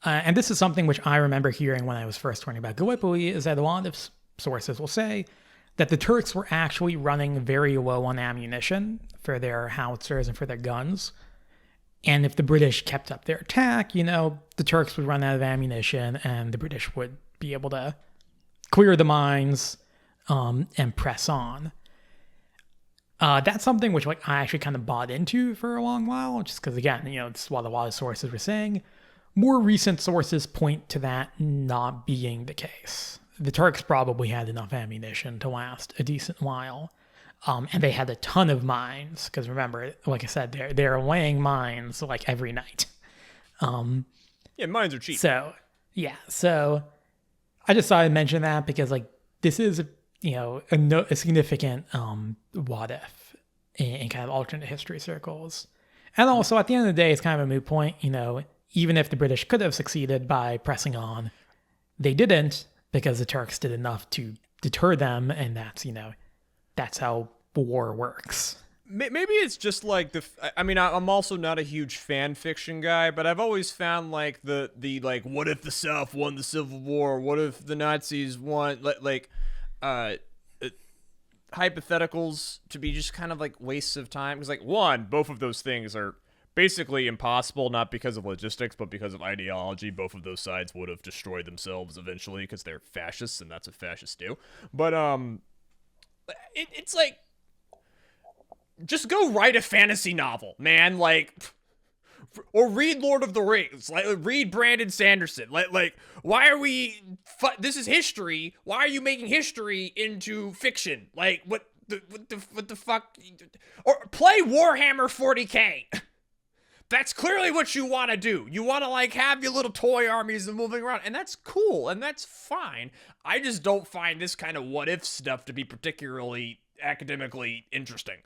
Speaker 2: And this is something which I remember hearing when I was first learning about Gallipoli, is that a lot of sources will say that the Turks were actually running very low on ammunition for their howitzers and for their guns. And if the British kept up their attack, the Turks would run out of ammunition and the British would be able to clear the mines and press on. That's something which I actually kind of bought into for a long while, just because, again, this is what a lot of sources were saying. More recent sources point to that not being the case. The Turks probably had enough ammunition to last a decent while. And they had a ton of mines, because remember, like I said, they're laying mines like every night.
Speaker 1: Yeah, mines are cheap.
Speaker 2: So I just thought I'd mention that because this is a significant what if in kind of alternate history circles. And also at the end of the day, it's kind of a moot point. Even if the British could have succeeded by pressing on, they didn't, because the Turks did enough to deter them, and that's how war works.
Speaker 1: Maybe it's just like I'm also not a huge fan fiction guy, but I've always found the what if the South won the Civil War? What if the Nazis won? Hypotheticals to be just kind of like wastes of time. Because both of those things are basically impossible, not because of logistics, but because of ideology. Both of those sides would have destroyed themselves eventually because they're fascists, and that's what fascists do. But it's like, just go write a fantasy novel, man. Or read Lord of the Rings. Read Brandon Sanderson. Why are we? This is history. Why are you making history into fiction? What the fuck? Or play Warhammer 40K. That's clearly what you want to do. You want to like have your little toy armies and moving around, and that's cool and that's fine. I just don't find this kind of what if stuff to be particularly academically interesting.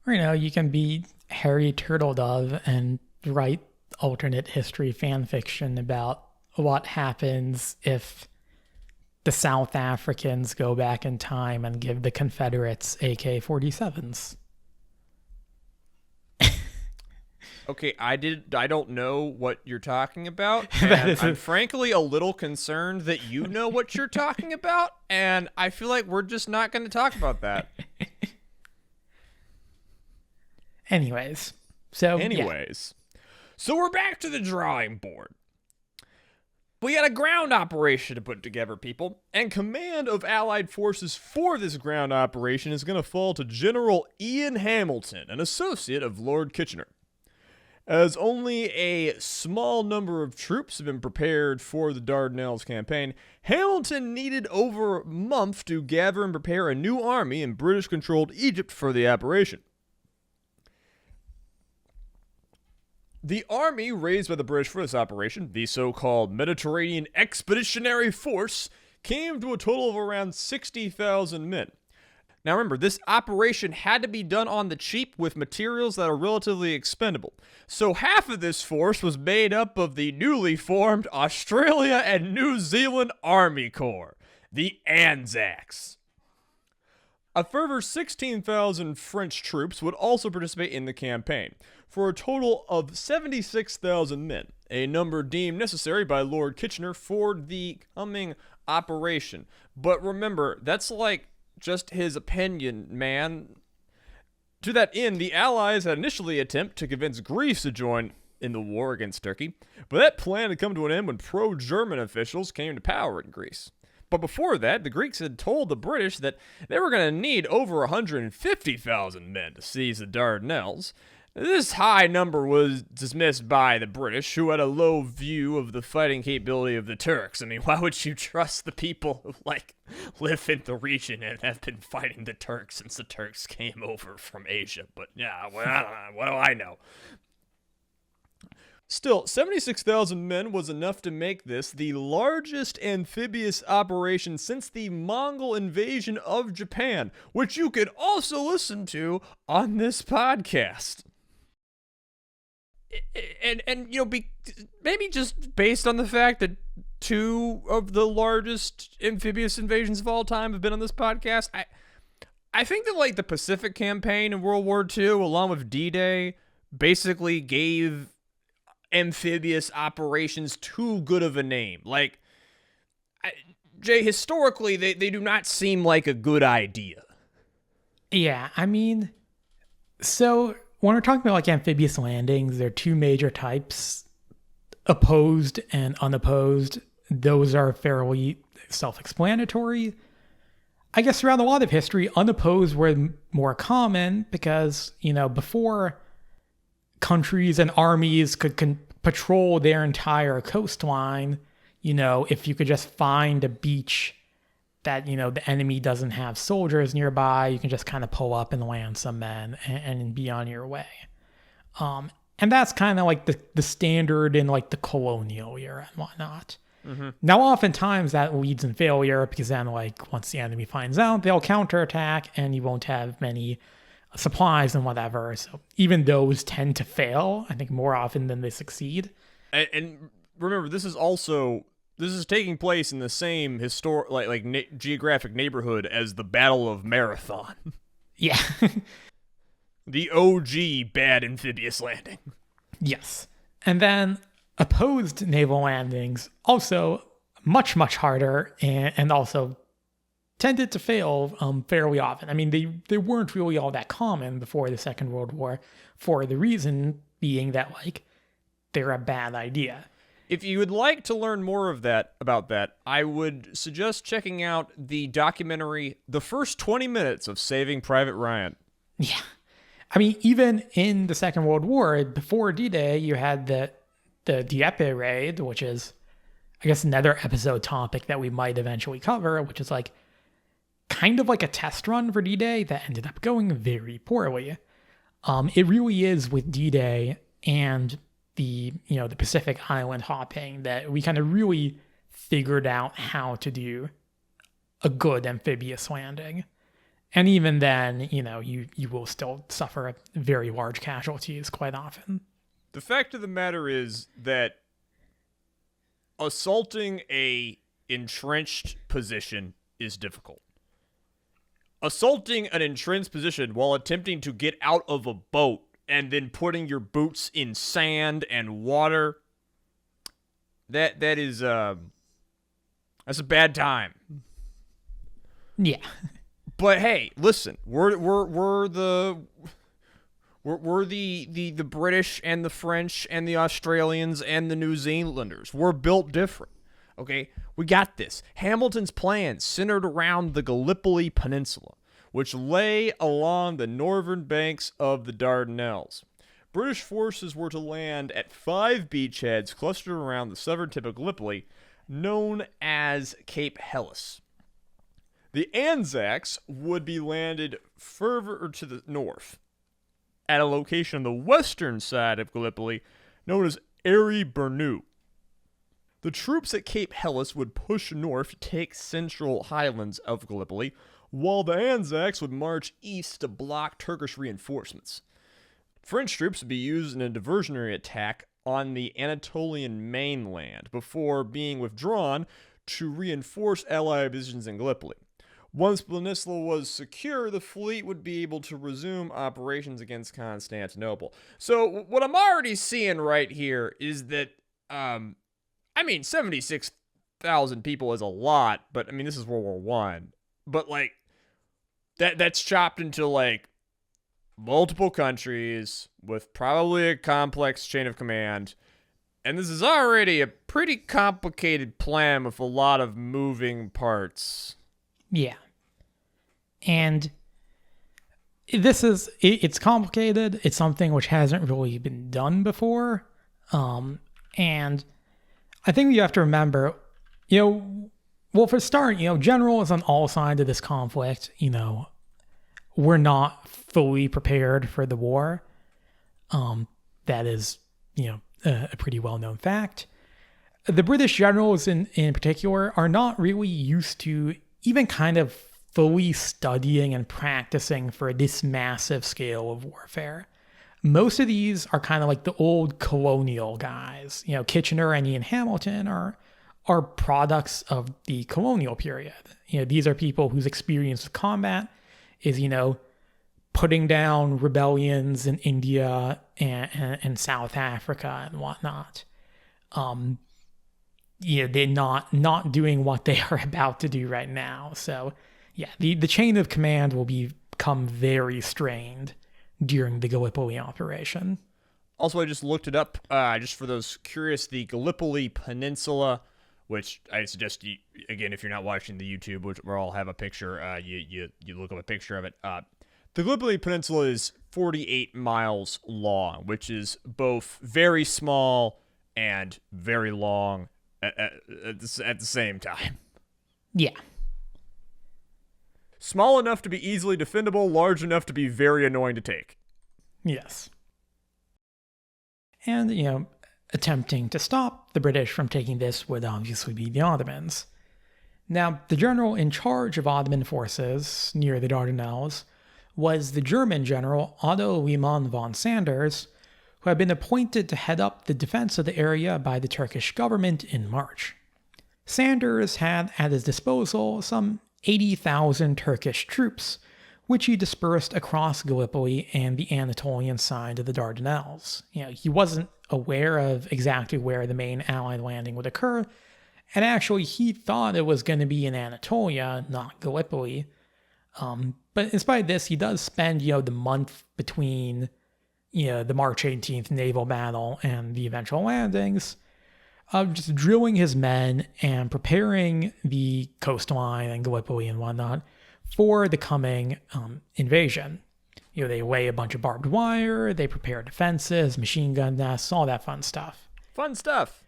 Speaker 2: You can be Harry Turtledove and write alternate history fan fiction about what happens if the South Africans go back in time and give the Confederates AK-47s.
Speaker 1: Okay, I don't know what you're talking about, and I'm frankly a little concerned that you know what you're talking about, and I feel like we're just not going to talk about that.
Speaker 2: Anyways, so
Speaker 1: we're back to the drawing board. We got a ground operation to put together, people, and command of Allied forces for this ground operation is going to fall to General Ian Hamilton, an associate of Lord Kitchener. As only a small number of troops have been prepared for the Dardanelles campaign, Hamilton needed over a month to gather and prepare a new army in British-controlled Egypt for the operation. The army raised by the British for this operation, the so-called Mediterranean Expeditionary Force, came to a total of around 60,000 men. Now remember, this operation had to be done on the cheap with materials that are relatively expendable. So half of this force was made up of the newly formed Australia and New Zealand Army Corps, the Anzacs. A further 16,000 French troops would also participate in the campaign, for a total of 76,000 men, a number deemed necessary by Lord Kitchener for the coming operation. But remember, that's like just his opinion, man. To that end, the Allies had initially attempted to convince Greece to join in the war against Turkey, but that plan had come to an end when pro-German officials came to power in Greece. But before that, the Greeks had told the British that they were going to need over 150,000 men to seize the Dardanelles. This high number was dismissed by the British, who had a low view of the fighting capability of the Turks. I mean, why would you trust the people who, live in the region and have been fighting the Turks since the Turks came over from Asia? But, yeah, well, what do I know? Still, 76,000 men was enough to make this the largest amphibious operation since the Mongol invasion of Japan, which you could also listen to on this podcast. And maybe just based on the fact that two of the largest amphibious invasions of all time have been on this podcast, I think that the Pacific campaign in World War II, along with D-Day, basically gave amphibious operations too good of a name. Jay, historically, they do not seem like a good idea.
Speaker 2: Yeah, I mean, so when we're talking about amphibious landings, there are two major types, opposed and unopposed. Those are fairly self-explanatory. I guess throughout a lot of history, unopposed were more common because, before countries and armies could patrol their entire coastline, if you could just find a beach that, the enemy doesn't have soldiers nearby, you can just kind of pull up and land some men and be on your way. And that's kind of the standard in the colonial era and whatnot. Mm-hmm. Now, oftentimes that leads in failure because then once the enemy finds out, they'll counterattack and you won't have many supplies and whatever. So even those tend to fail, I think, more often than they succeed.
Speaker 1: And remember, this is taking place in the same geographic neighborhood as the Battle of Marathon.
Speaker 2: Yeah.
Speaker 1: The OG bad amphibious landing.
Speaker 2: Yes. And then opposed naval landings, also much, much harder and also tended to fail fairly often. I mean, they weren't really all that common before the Second World War, for the reason being that, they're a bad idea.
Speaker 1: If you would like to learn more about that, I would suggest checking out the documentary, The First 20 Minutes of Saving Private Ryan.
Speaker 2: Yeah. I mean, even in the Second World War, before D-Day, you had the Dieppe raid, which is, I guess, another episode topic that we might eventually cover, which is kind of like a test run for D-Day that ended up going very poorly. It really is with D-Day and the Pacific Island hopping that we kind of really figured out how to do a good amphibious landing. And even then, you will still suffer very large casualties quite often.
Speaker 1: The fact of the matter is that assaulting a entrenched position is difficult. Assaulting an entrenched position while attempting to get out of a boat and then putting your boots in sand and water, that is that's a bad time.
Speaker 2: Yeah.
Speaker 1: But hey, listen, we're the British and the French and the Australians and the New Zealanders. We're built different. Okay? We got this. Hamilton's plans centered around the Gallipoli Peninsula, which lay along the northern banks of the Dardanelles. British forces were to land at 5 beachheads clustered around the southern tip of Gallipoli, known as Cape Helles. The Anzacs would be landed further to the north, at a location on the western side of Gallipoli, known as Airy Bernu. The troops at Cape Helles would push north to take central highlands of Gallipoli, while the Anzacs would march east to block Turkish reinforcements. French troops would be used in a diversionary attack on the Anatolian mainland before being withdrawn to reinforce Allied positions in Gallipoli. Once the peninsula was secure, the fleet would be able to resume operations against Constantinople. So what I'm already seeing right here is that, 76,000 people is a lot, but this is World War I. But that's chopped into multiple countries with probably a complex chain of command. And this is already a pretty complicated plan with a lot of moving parts.
Speaker 2: Yeah. And it's complicated. It's something which hasn't really been done before. And I think you have to remember, for a start, generals on all sides of this conflict, we're not fully prepared for the war. That is, a pretty well-known fact. The British generals in particular are not really used to even kind of fully studying and practicing for this massive scale of warfare. Most of these are kind of like the old colonial guys. Kitchener and Ian Hamilton are products of the colonial period. These are people whose experience with combat is, putting down rebellions in India and South Africa and whatnot. They're not doing what they are about to do right now. So, yeah, the chain of command will become very strained during the Gallipoli operation.
Speaker 1: Also, I just looked it up, just for those curious, the Gallipoli Peninsula, which I suggest you, again, if you're not watching the YouTube, which where I'll have a picture, you look up a picture of it. The Gallipoli Peninsula is 48 miles long, which is both very small and very long at the same time.
Speaker 2: Yeah.
Speaker 1: Small enough to be easily defendable, large enough to be very annoying to take.
Speaker 2: Yes. And, attempting to stop the British from taking this would obviously be the Ottomans. Now, the general in charge of Ottoman forces near the Dardanelles was the German general Otto Liman von Sanders, who had been appointed to head up the defense of the area by the Turkish government in March. Sanders had at his disposal some 80,000 Turkish troops, which he dispersed across Gallipoli and the Anatolian side of the Dardanelles. He wasn't aware of exactly where the main Allied landing would occur, and actually he thought it was going to be in Anatolia, not Gallipoli. But in spite of this, he does spend, the month between, the March 18th naval battle and the eventual landings, just drilling his men and preparing the coastline and Gallipoli and whatnot for the coming invasion. They lay a bunch of barbed wire, they prepare defenses, machine gun nests, all that fun stuff.
Speaker 1: Fun stuff.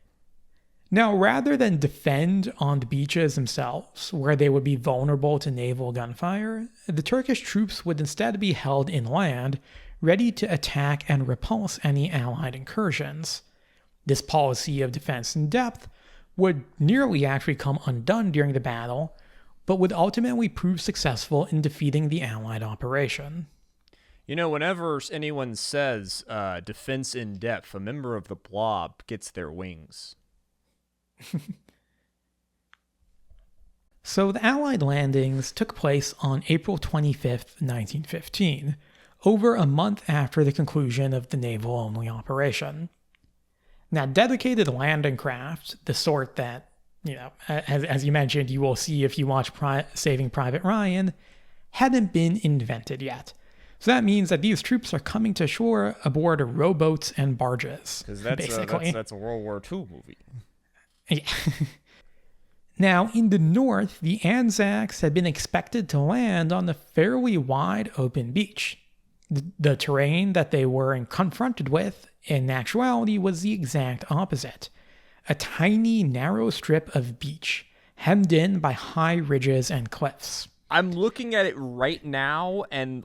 Speaker 2: Now, rather than defend on the beaches themselves, where they would be vulnerable to naval gunfire, the Turkish troops would instead be held inland, ready to attack and repulse any Allied incursions. This policy of defense in depth would nearly actually come undone during the battle, but would ultimately prove successful in defeating the Allied operation.
Speaker 1: You know, whenever anyone says defense in depth, a member of the blob gets their wings.
Speaker 2: So the Allied landings took place on April 25th, 1915, over a month after the conclusion of the naval-only operation. Now, dedicated landing craft, the sort that, as you mentioned, you will see if you watch Saving Private Ryan, hadn't been invented yet. So that means that these troops are coming to shore aboard rowboats and barges, basically.
Speaker 1: That's a World War II movie.
Speaker 2: Yeah. Now, in the north, the Anzacs had been expected to land on the fairly wide open beach. The terrain that they were confronted with, in actuality, was the exact opposite. A tiny, narrow strip of beach, hemmed in by high ridges and cliffs.
Speaker 1: I'm looking at it right now, and,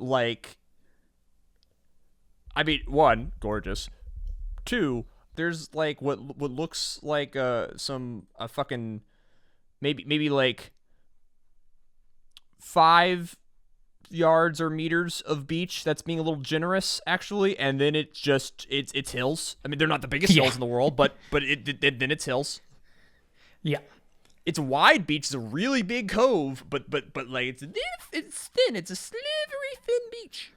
Speaker 1: one, gorgeous. Two, there's, what looks like fucking... Maybe 5 yards or meters of beach. That's being a little generous, actually. And then it's hills. I mean, they're not the biggest hills in the world, but then it's hills.
Speaker 2: Yeah,
Speaker 1: it's a wide beach. It's a really big cove, but it's thin. It's a slivery thin beach.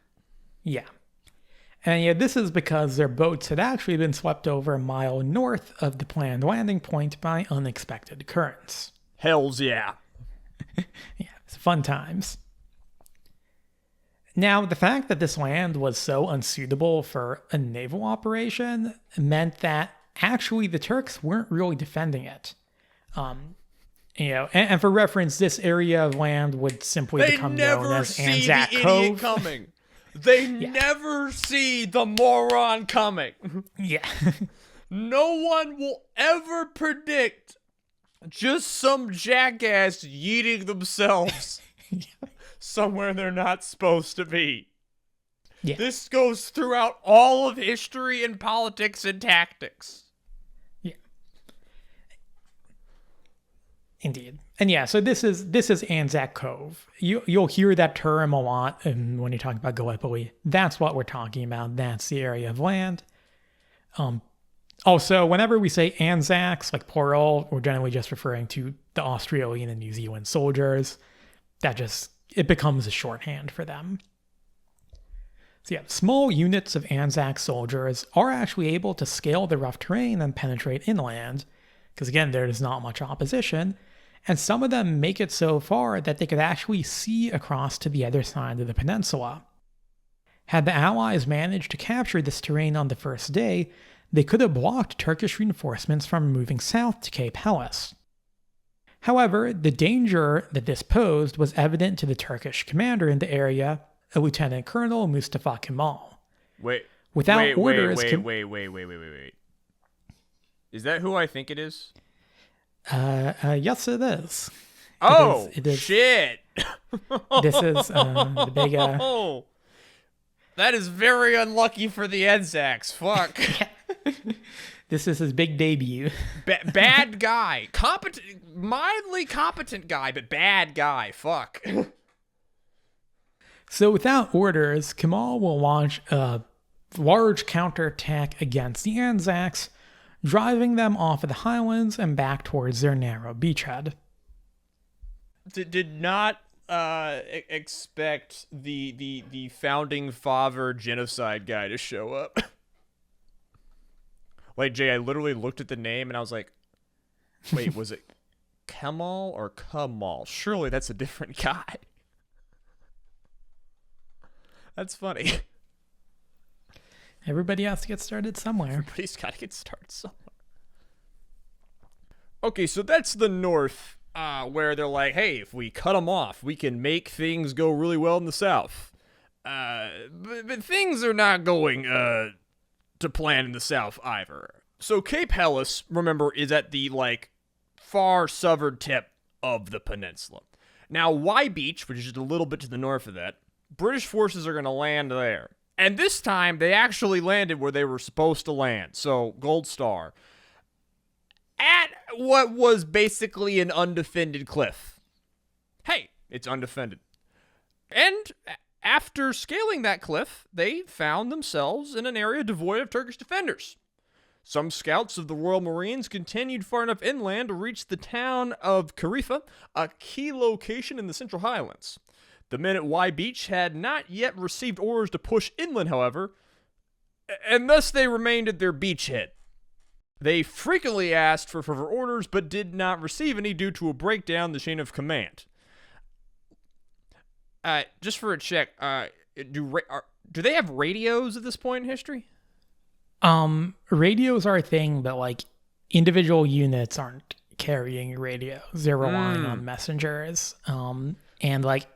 Speaker 2: Yeah. And this is because their boats had actually been swept over a mile north of the planned landing point by unexpected currents.
Speaker 1: Hells yeah.
Speaker 2: Yeah, it's fun times. Now, the fact that this land was so unsuitable for a naval operation meant that actually the Turks weren't really defending it. And for reference, this area of land would simply become known as Anzac Cove.
Speaker 1: Coming. They never see the moron coming.
Speaker 2: Yeah.
Speaker 1: No one will ever predict just some jackass yeeting themselves somewhere they're not supposed to be.
Speaker 2: Yeah.
Speaker 1: This goes throughout all of history and politics and tactics.
Speaker 2: Yeah. Indeed. And so this is Anzac Cove. You'll hear that term a lot when you're talking about Gallipoli. That's what we're talking about. That's the area of land. Also, whenever we say Anzacs, plural, we're generally just referring to the Australian and New Zealand soldiers. It becomes a shorthand for them. So small units of Anzac soldiers are actually able to scale the rough terrain and penetrate inland, because again, there's not much opposition, and some of them make it so far that they could actually see across to the other side of the peninsula. Had the Allies managed to capture this terrain on the first day, they could have blocked Turkish reinforcements from moving south to Cape Helles. However, the danger that this posed was evident to the Turkish commander in the area, a Lieutenant Colonel Mustafa Kemal.
Speaker 1: Wait.
Speaker 2: Is
Speaker 1: that who I think it is?
Speaker 2: Yes, it is.
Speaker 1: Oh,
Speaker 2: it is.
Speaker 1: Shit.
Speaker 2: This is the big...
Speaker 1: That is very unlucky for the Anzacs. Fuck.
Speaker 2: This is his big debut.
Speaker 1: Bad guy. Mildly competent guy, but bad guy. Fuck.
Speaker 2: So without orders, Kemal will launch a large counterattack against the Anzacs, driving them off of the highlands and back towards their narrow beachhead.
Speaker 1: Did not expect the founding father genocide guy to show up. Jay, I literally looked at the name and I was like, wait, was it Kemal or Kamal? Surely that's a different guy. That's funny.
Speaker 2: Everybody has to get started somewhere.
Speaker 1: Everybody's got to get started somewhere. Okay, so that's the north, where they're like, hey, if we cut them off, we can make things go really well in the south. But things are not going to plan in the south either. So Cape Helles, remember, is at the far southern tip of the peninsula. Now, Y Beach, which is just a little bit to the north of that, British forces are going to land there. And this time, they actually landed where they were supposed to land. So, gold star. At what was basically an undefended cliff. Hey, it's undefended. And after scaling that cliff, they found themselves in an area devoid of Turkish defenders. Some scouts of the Royal Marines continued far enough inland to reach the town of Karifa, a key location in the Central Highlands. The men at Y Beach had not yet received orders to push inland, however, and thus they remained at their beachhead. They frequently asked for further orders, but did not receive any due to a breakdown in the chain of command. Just for a check, do they have radios at this point in history?
Speaker 2: Radios are a thing, but like individual units aren't carrying radios. They're relying on messengers. And like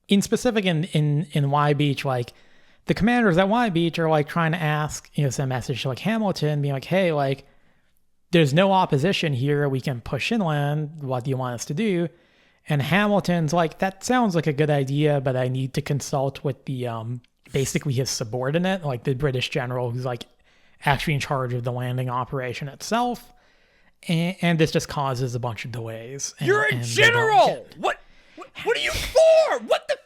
Speaker 2: in specific in Y Beach, like the commanders at Y Beach are like trying to ask, send a message to like Hamilton, being like, hey, like there's no opposition here. We can push inland. What do you want us to do? And Hamilton's like, that sounds like a good idea, but I need to consult with the basically his subordinate, like the British general who's like actually in charge of the landing operation itself. And this just causes a bunch of delays.
Speaker 1: You're a general! What are you for? What the?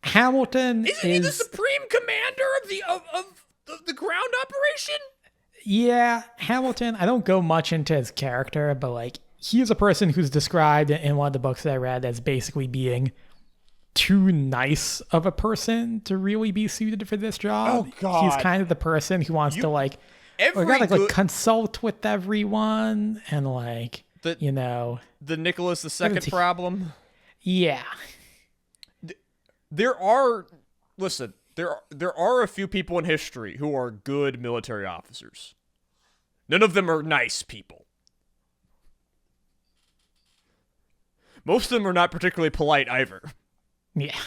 Speaker 2: Hamilton
Speaker 1: Isn't he the supreme commander of the ground operation?
Speaker 2: Yeah, Hamilton, I don't go much into his character, but like he is a person who's described in one of the books that I read as basically being too nice of a person to really be suited for this job.
Speaker 1: Oh God.
Speaker 2: He's kind of the person who wants to like consult with everyone and like the
Speaker 1: Nicholas II problem.
Speaker 2: Yeah.
Speaker 1: There are a few people in history who are good military officers. None of them are nice people. Most of them are not particularly polite either.
Speaker 2: Yeah.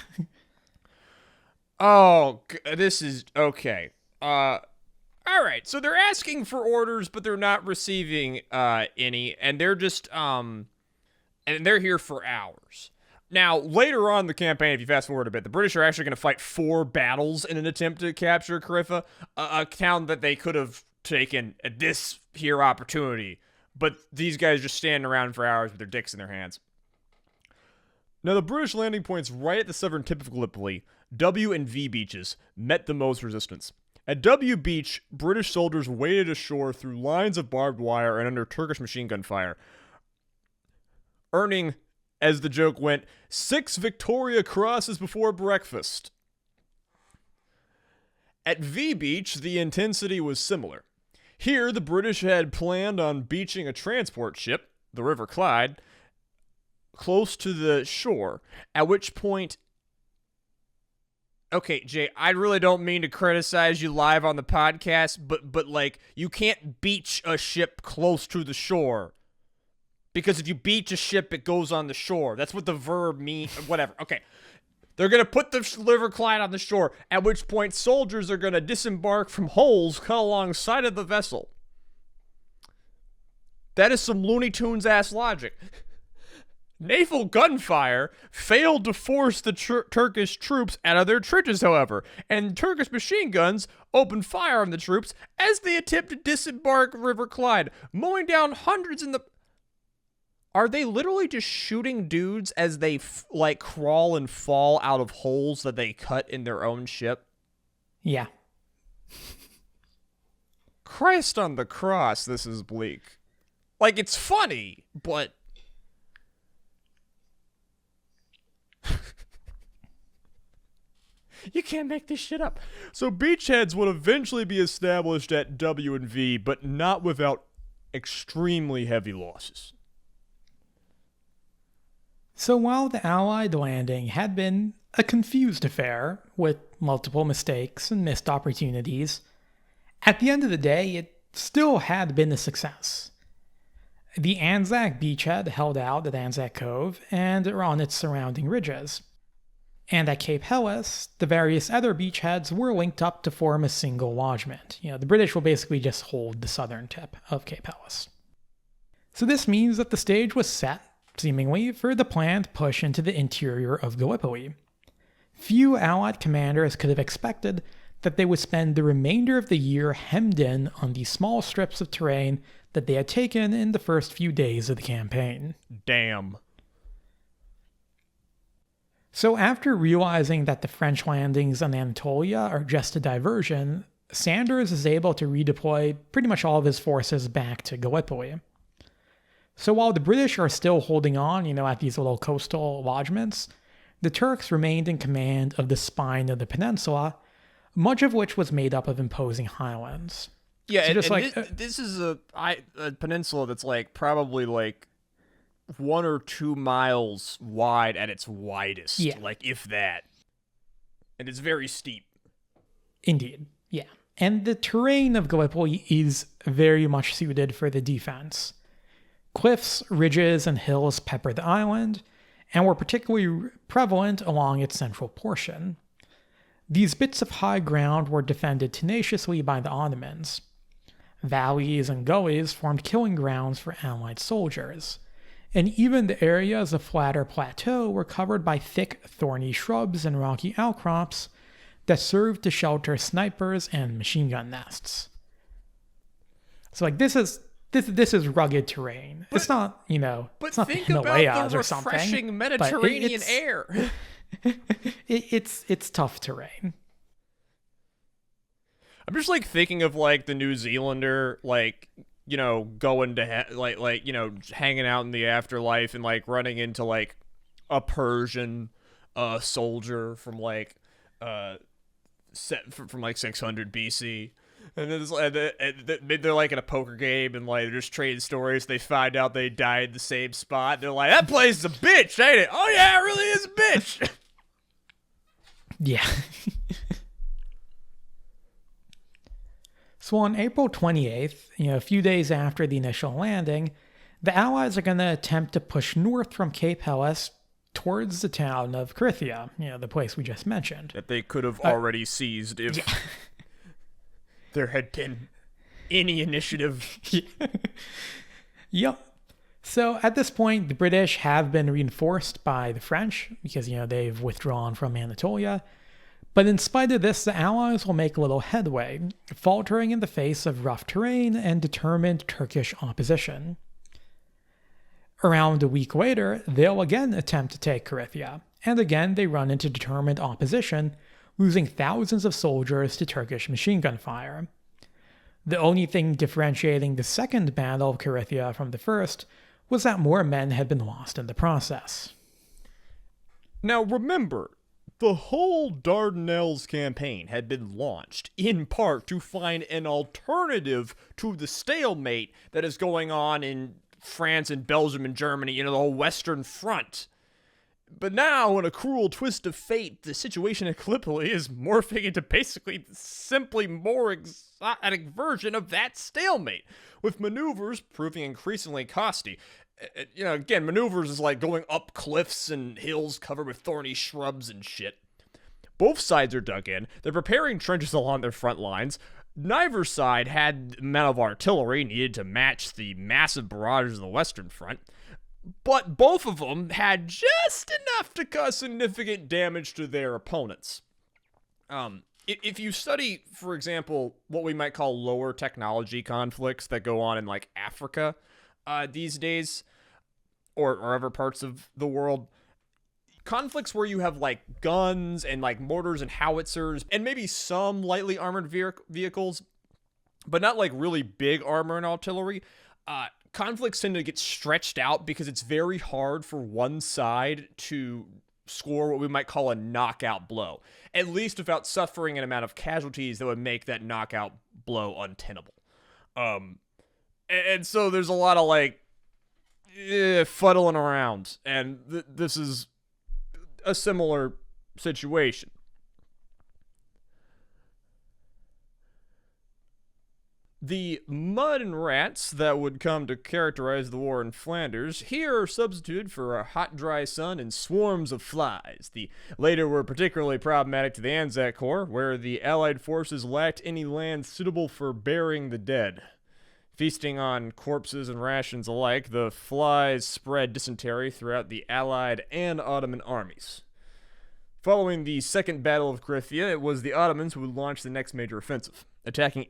Speaker 1: Oh, this is okay. All right. So they're asking for orders, but they're not receiving any, and they're just and they're here for hours. Now, later on in the campaign, if you fast forward a bit, the British are actually going to fight 4 battles in an attempt to capture Karifa, a town that they could have taken at this here opportunity, but these guys just standing around for hours with their dicks in their hands. Now, the British landing points right at the southern tip of Gallipoli, W and V beaches, met the most resistance. At W Beach, British soldiers waded ashore through lines of barbed wire and under Turkish machine gun fire, earning, as the joke went, 6 Victoria Crosses before breakfast. At V Beach, the intensity was similar. Here, the British had planned on beaching a transport ship, the River Clyde, close to the shore, at which point... Okay, Jay, I really don't mean to criticize you live on the podcast, but like, you can't beach a ship close to the shore. Because if you beach a ship, it goes on the shore. That's what the verb means. Whatever. Okay. They're going to put the River Clyde on the shore, at which point soldiers are going to disembark from holes cut alongside of the vessel. That is some Looney Tunes-ass logic. Naval gunfire failed to force the Turkish troops out of their trenches, however, and Turkish machine guns opened fire on the troops as they attempted to disembark River Clyde, mowing down hundreds in the... Are they literally just shooting dudes as they, crawl and fall out of holes that they cut in their own ship?
Speaker 2: Yeah.
Speaker 1: Christ on the cross, this is bleak. Like, it's funny, but... You can't make this shit up. So beachheads would eventually be established at W and V, but not without extremely heavy losses.
Speaker 2: So while the Allied landing had been a confused affair with multiple mistakes and missed opportunities, at the end of the day, it still had been a success. The Anzac beachhead held out at Anzac Cove and on its surrounding ridges. And at Cape Helles, the various other beachheads were linked up to form a single lodgment. The British will basically just hold the southern tip of Cape Helles. So this means that the stage was set, seemingly, for the planned push into the interior of Gallipoli. Few Allied commanders could have expected that they would spend the remainder of the year hemmed in on the small strips of terrain that they had taken in the first few days of the campaign.
Speaker 1: Damn.
Speaker 2: So after realizing that the French landings on Anatolia are just a diversion, Sanders is able to redeploy pretty much all of his forces back to Gallipoli. So while the British are still holding on, at these little coastal lodgements, the Turks remained in command of the spine of the peninsula, much of which was made up of imposing highlands.
Speaker 1: Yeah,
Speaker 2: so just
Speaker 1: this is a peninsula that's probably 1 or 2 miles wide at its widest, if that. And it's very steep.
Speaker 2: Indeed, yeah. And the terrain of Gallipoli is very much suited for the defense. Cliffs, ridges, and hills pepper the island, and were particularly prevalent along its central portion. These bits of high ground were defended tenaciously by the Ottomans. Valleys and gullies formed killing grounds for Allied soldiers, and even the areas of flatter plateau were covered by thick, thorny shrubs and rocky outcrops that served to shelter snipers and machine gun nests. So this is rugged terrain.
Speaker 1: But,
Speaker 2: it's not,
Speaker 1: but
Speaker 2: it's not
Speaker 1: think
Speaker 2: the Himalayas
Speaker 1: about the
Speaker 2: or something.
Speaker 1: Refreshing Mediterranean air.
Speaker 2: It's tough terrain.
Speaker 1: I'm just thinking of the New Zealander going to hanging out in the afterlife and running into a Persian soldier from from 600 BC. And then they're in a poker game and they're just trading stories. They find out they died in the same spot. They're like, that place is a bitch, ain't it? Oh yeah, it really is a bitch.
Speaker 2: Yeah. So on April 28th, a few days after the initial landing, the Allies are going to attempt to push north from Cape Helles towards the town of Krithia, the place we just mentioned.
Speaker 1: That they could have already seized if there had been any initiative.
Speaker 2: Yep. So at this point, the British have been reinforced by the French because, they've withdrawn from Anatolia. But in spite of this, the Allies will make little headway, faltering in the face of rough terrain and determined Turkish opposition. Around a week later, they'll again attempt to take Krithia, and again they run into determined opposition, losing thousands of soldiers to Turkish machine gun fire. The only thing differentiating the second Battle of Krithia from the first was that more men had been lost in the process.
Speaker 1: Now remember, the whole Dardanelles campaign had been launched, in part, to find an alternative to the stalemate that is going on in France and Belgium and Germany, the whole Western Front. But now, in a cruel twist of fate, the situation at Gallipoli is morphing into basically simply more exotic version of that stalemate, with maneuvers proving increasingly costly. Again, maneuvers is going up cliffs and hills covered with thorny shrubs and shit. Both sides are dug in. They're preparing trenches along their front lines. Neither side had the amount of artillery needed to match the massive barrages of the Western Front. But both of them had just enough to cause significant damage to their opponents. If you study, for example, what we might call lower technology conflicts that go on in Africa these days, or other parts of the world, conflicts where you have guns and mortars and howitzers and maybe some lightly armored vehicles, but not really big armor and artillery, conflicts tend to get stretched out because it's very hard for one side to score what we might call a knockout blow, at least without suffering an amount of casualties that would make that knockout blow untenable. And so there's a lot of fuddling around, and this is a similar situation. The mud and rats that would come to characterize the war in Flanders here are substituted for a hot, dry sun and swarms of flies. The later were particularly problematic to the Anzac Corps, where the Allied forces lacked any land suitable for burying the dead. Feasting on corpses and rations alike, the flies spread dysentery throughout the Allied and Ottoman armies. Following the Second Battle of Krithia, it was the Ottomans who would launch the next major offensive, attacking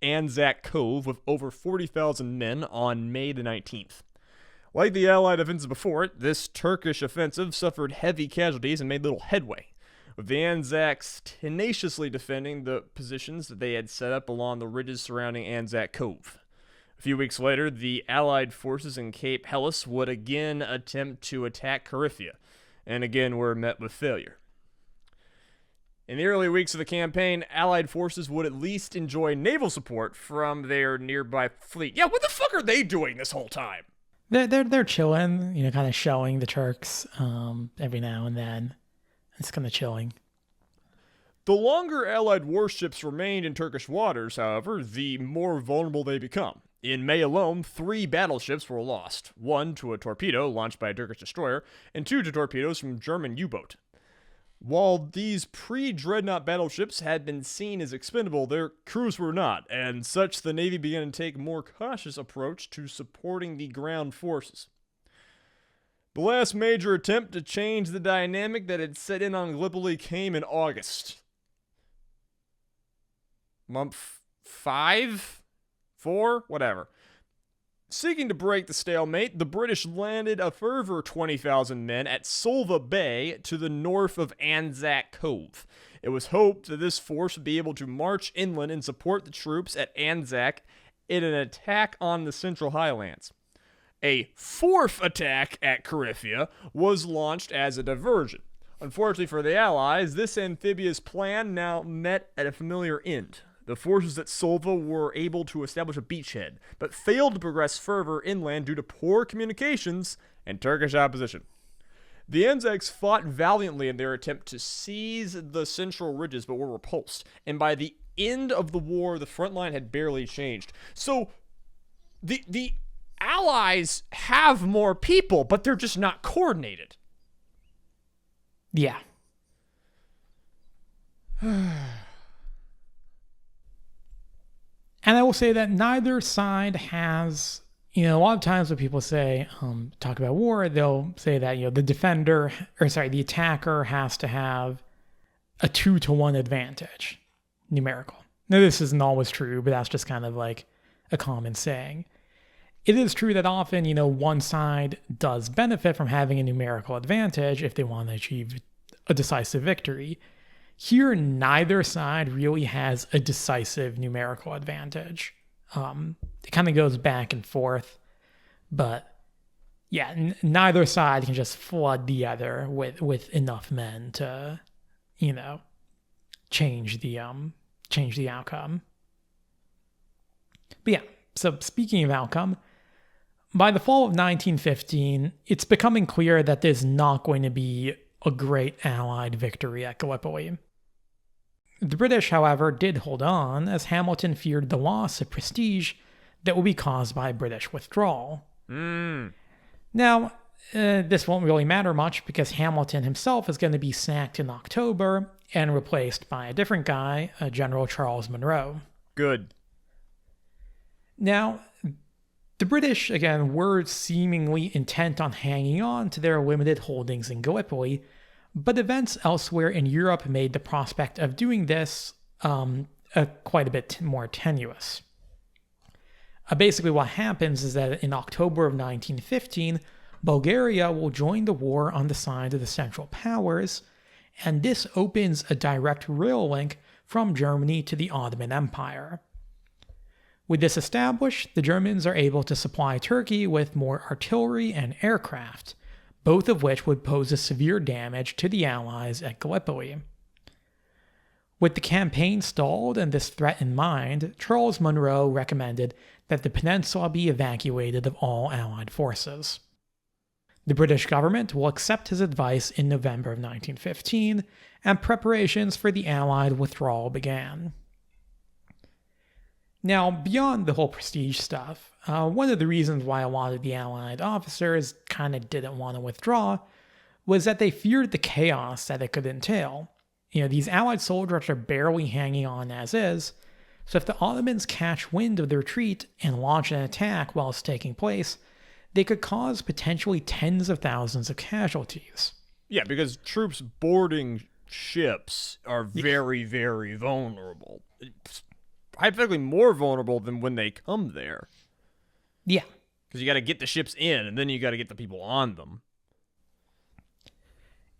Speaker 1: Anzac Cove with over 40,000 men on May the 19th. Like the Allied offensive before it, this Turkish offensive suffered heavy casualties and made little headway, with the Anzacs tenaciously defending the positions that they had set up along the ridges surrounding Anzac Cove. A few weeks later, the Allied forces in Cape Helles would again attempt to attack Carinthia, and again were met with failure. In the early weeks of the campaign, Allied forces would at least enjoy naval support from their nearby fleet. Yeah, what the fuck are they doing this whole time?
Speaker 2: They're chilling, kind of showing the Turks every now and then. It's kind of chilling.
Speaker 1: The longer Allied warships remained in Turkish waters, however, the more vulnerable they become. In May alone, 3 battleships were lost, 1 to a torpedo launched by a Turkish destroyer, and 2 to torpedoes from a German U-boat. While these pre-dreadnought battleships had been seen as expendable, their crews were not, and such the Navy began to take a more cautious approach to supporting the ground forces. The last major attempt to change the dynamic that had set in on Gallipoli came in August. Month 5? 4? Whatever. Seeking to break the stalemate, the British landed a further 20,000 men at Suvla Bay to the north of Anzac Cove. It was hoped that this force would be able to march inland and support the troops at Anzac in an attack on the Central Highlands. A 4th attack at Carinthia was launched as a diversion. Unfortunately for the Allies, this amphibious plan now met at a familiar end. The forces at Suvla were able to establish a beachhead, but failed to progress further inland due to poor communications and Turkish opposition. The Anzacs fought valiantly in their attempt to seize the central ridges, but were repulsed, and by the end of the war, the front line had barely changed. So, the Allies have more people, but they're just not coordinated.
Speaker 2: Yeah. And I will say that neither side has, a lot of times when people say, talk about war, they'll say that, the attacker has to have a 2-to-1 advantage, numerical. Now, this isn't always true, but that's just kind of like a common saying. It is true that often, one side does benefit from having a numerical advantage if they want to achieve a decisive victory. Here, neither side really has a decisive numerical advantage. It kind of goes back and forth, but yeah, neither side can just flood the other with enough men to, change the outcome. But yeah, so speaking of outcome, by the fall of 1915, it's becoming clear that there's not going to be a great Allied victory at Gallipoli. The British, however, did hold on, as Hamilton feared the loss of prestige that would be caused by British withdrawal. Now, this won't really matter much because Hamilton himself is going to be sacked in October and replaced by a different guy, General Charles Monro.
Speaker 1: Good.
Speaker 2: Now, the British, again, were seemingly intent on hanging on to their limited holdings in Gallipoli, but events elsewhere in Europe made the prospect of doing this quite a bit more tenuous. Basically, what happens is that in October of 1915, Bulgaria will join the war on the side of the Central Powers, and this opens a direct rail link from Germany to the Ottoman Empire. With this established, the Germans are able to supply Turkey with more artillery and aircraft, both of which would pose a severe damage to the Allies at Gallipoli. With the campaign stalled and this threat in mind, Charles Monro recommended that the peninsula be evacuated of all Allied forces. The British government will accept his advice in November of 1915, and preparations for the Allied withdrawal began. Now, beyond the whole prestige stuff, one of the reasons why a lot of the Allied officers kind of didn't want to withdraw was that they feared the chaos that it could entail. These Allied soldiers are barely hanging on as is, so if the Ottomans catch wind of the retreat and launch an attack while it's taking place, they could cause potentially tens of thousands of casualties.
Speaker 1: Yeah, because troops boarding ships are very, very vulnerable. Hypothetically more vulnerable than when they come there.
Speaker 2: Yeah.
Speaker 1: Because you got to get the ships in, and then you got to get the people on them.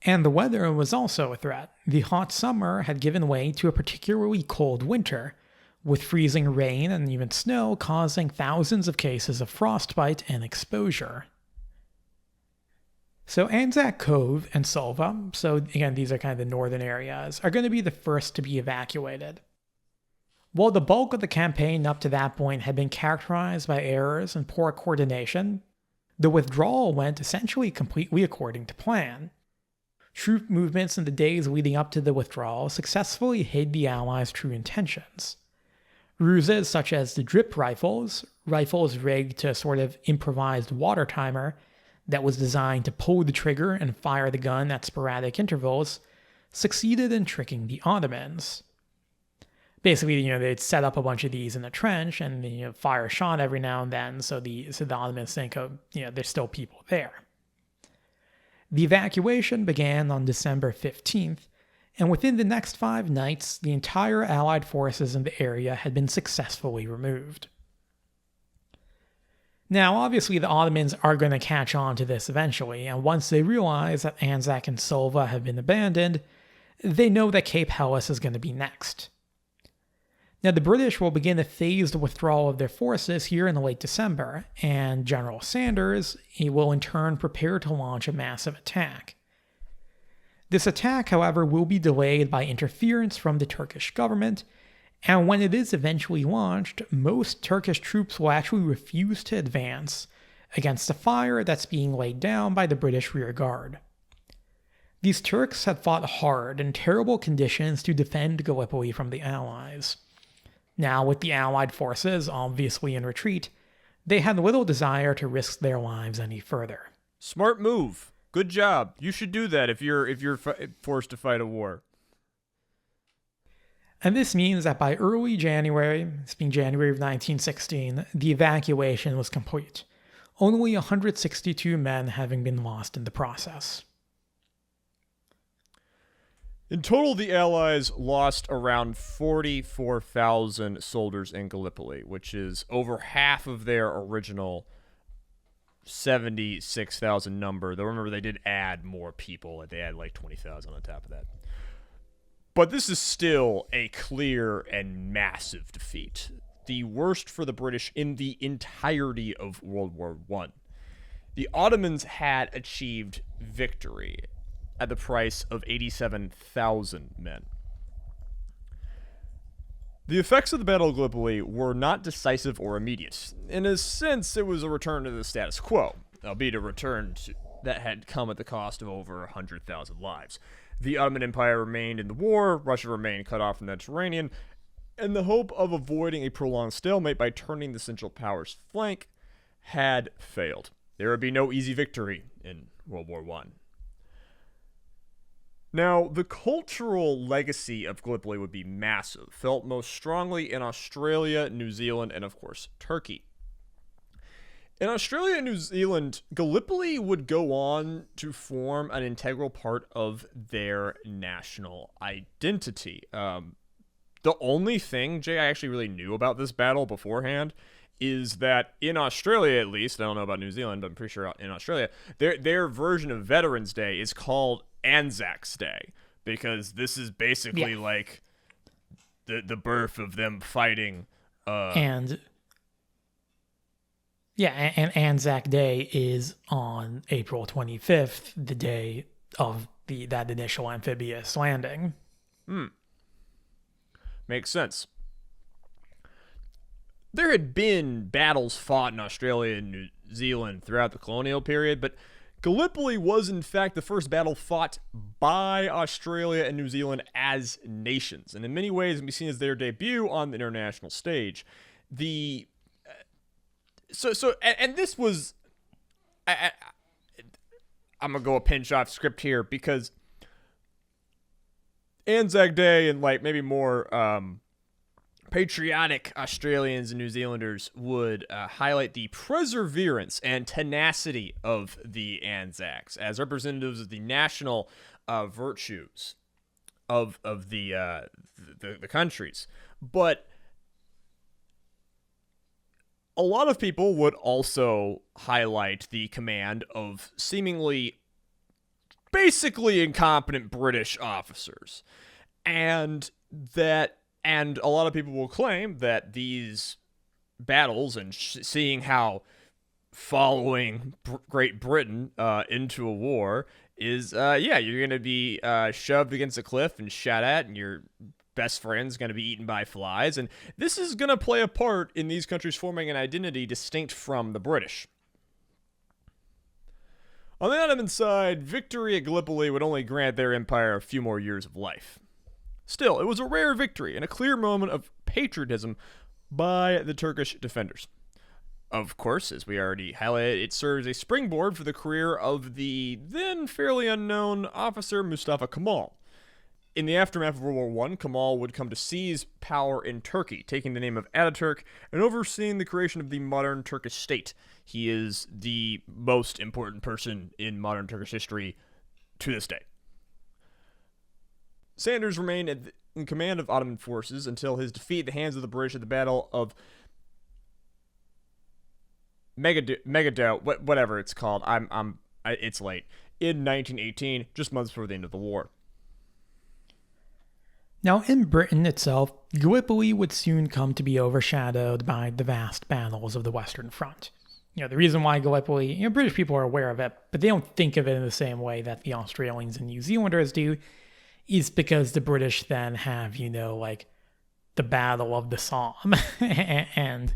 Speaker 2: And the weather was also a threat. The hot summer had given way to a particularly cold winter, with freezing rain and even snow causing thousands of cases of frostbite and exposure. So Anzac Cove and Sova, so again, these are kind of the northern areas, are going to be the first to be evacuated. While the bulk of the campaign up to that point had been characterized by errors and poor coordination, the withdrawal went essentially completely according to plan. Troop movements in the days leading up to the withdrawal successfully hid the Allies' true intentions. Ruses such as the drip rifles rigged to a sort of improvised water timer that was designed to pull the trigger and fire the gun at sporadic intervals, succeeded in tricking the Ottomans. Basically, they'd set up a bunch of these in a trench and fire a shot every now and then, so the Ottomans think, there's still people there. The evacuation began on December 15th, and within the next 5 nights, the entire Allied forces in the area had been successfully removed. Now, obviously, the Ottomans are going to catch on to this eventually, and once they realize that Anzac and Sova have been abandoned, they know that Cape Helles is going to be next. Now, the British will begin a phased withdrawal of their forces here in the late December, and General Sanders will in turn prepare to launch a massive attack. This attack, however, will be delayed by interference from the Turkish government, and when it is eventually launched, most Turkish troops will actually refuse to advance against the fire that's being laid down by the British rear guard. These Turks had fought hard in terrible conditions to defend Gallipoli from the Allies. Now, with the Allied forces obviously in retreat, they had little desire to risk their lives any further.
Speaker 1: Smart move. Good job. You should do that if you're forced to fight a war.
Speaker 2: And this means that by early January, this being January of 1916, the evacuation was complete, only 162 men having been lost in the process.
Speaker 1: In total, the Allies lost around 44,000 soldiers in Gallipoli, which is over half of their original 76,000 number. Though remember, they did add more people. They had like 20,000 on top of that. But this is still a clear and massive defeat. The worst for the British in the entirety of World War I. The Ottomans had achieved victory at the price of 87,000 men. The effects of the Battle of Gallipoli were not decisive or immediate. In a sense, it was a return to the status quo, albeit a return that had come at the cost of over 100,000 lives. The Ottoman Empire remained in the war, Russia remained cut off from the Mediterranean, and the hope of avoiding a prolonged stalemate by turning the Central Powers' flank had failed. There would be no easy victory in World War I. Now, the cultural legacy of Gallipoli would be massive, felt most strongly in Australia, New Zealand, and of course, Turkey. In Australia and New Zealand, Gallipoli would go on to form an integral part of their national identity. The only thing, Jay, I actually really knew about this battle beforehand is that in Australia, at least, I don't know about New Zealand, but I'm pretty sure in Australia, their version of Veterans Day is called Anzac's Day, because this is basically like the birth of them fighting.
Speaker 2: And Anzac Day is on April 25th, the day of that initial amphibious landing.
Speaker 1: Makes sense. There had been battles fought in Australia and New Zealand throughout the colonial period, but Gallipoli was in fact the first battle fought by Australia and New Zealand as nations, and in many ways can be seen as their debut on the international stage. And this was, I'm gonna go a pinch off script here because Anzac Day and like maybe more patriotic Australians and New Zealanders would highlight the perseverance and tenacity of the Anzacs as representatives of the national virtues of the countries. But a lot of people would also highlight the command of seemingly basically incompetent British officers. And a lot of people will claim that these battles and seeing how following Great Britain into a war is, you're going to be shoved against a cliff and shot at, and your best friend's going to be eaten by flies. And this is going to play a part in these countries forming an identity distinct from the British. On the Ottoman side, victory at Gallipoli would only grant their empire a few more years of life. Still, it was a rare victory and a clear moment of patriotism by the Turkish defenders. Of course, as we already highlighted, it serves a springboard for the career of the then fairly unknown officer Mustafa Kemal. In the aftermath of World War I, Kemal would come to seize power in Turkey, taking the name of Ataturk and overseeing the creation of the modern Turkish state. He is the most important person in modern Turkish history to this day. Sanders remained in command of Ottoman forces until his defeat at the hands of the British at the Battle of Megiddo, whatever it's called. It's late. In 1918, just months before the end of the war.
Speaker 2: Now, in Britain itself, Gallipoli would soon come to be overshadowed by the vast battles of the Western Front. The reason why Gallipoli, British people are aware of it, but they don't think of it in the same way that the Australians and New Zealanders do, is because the British then have, like the Battle of the Somme and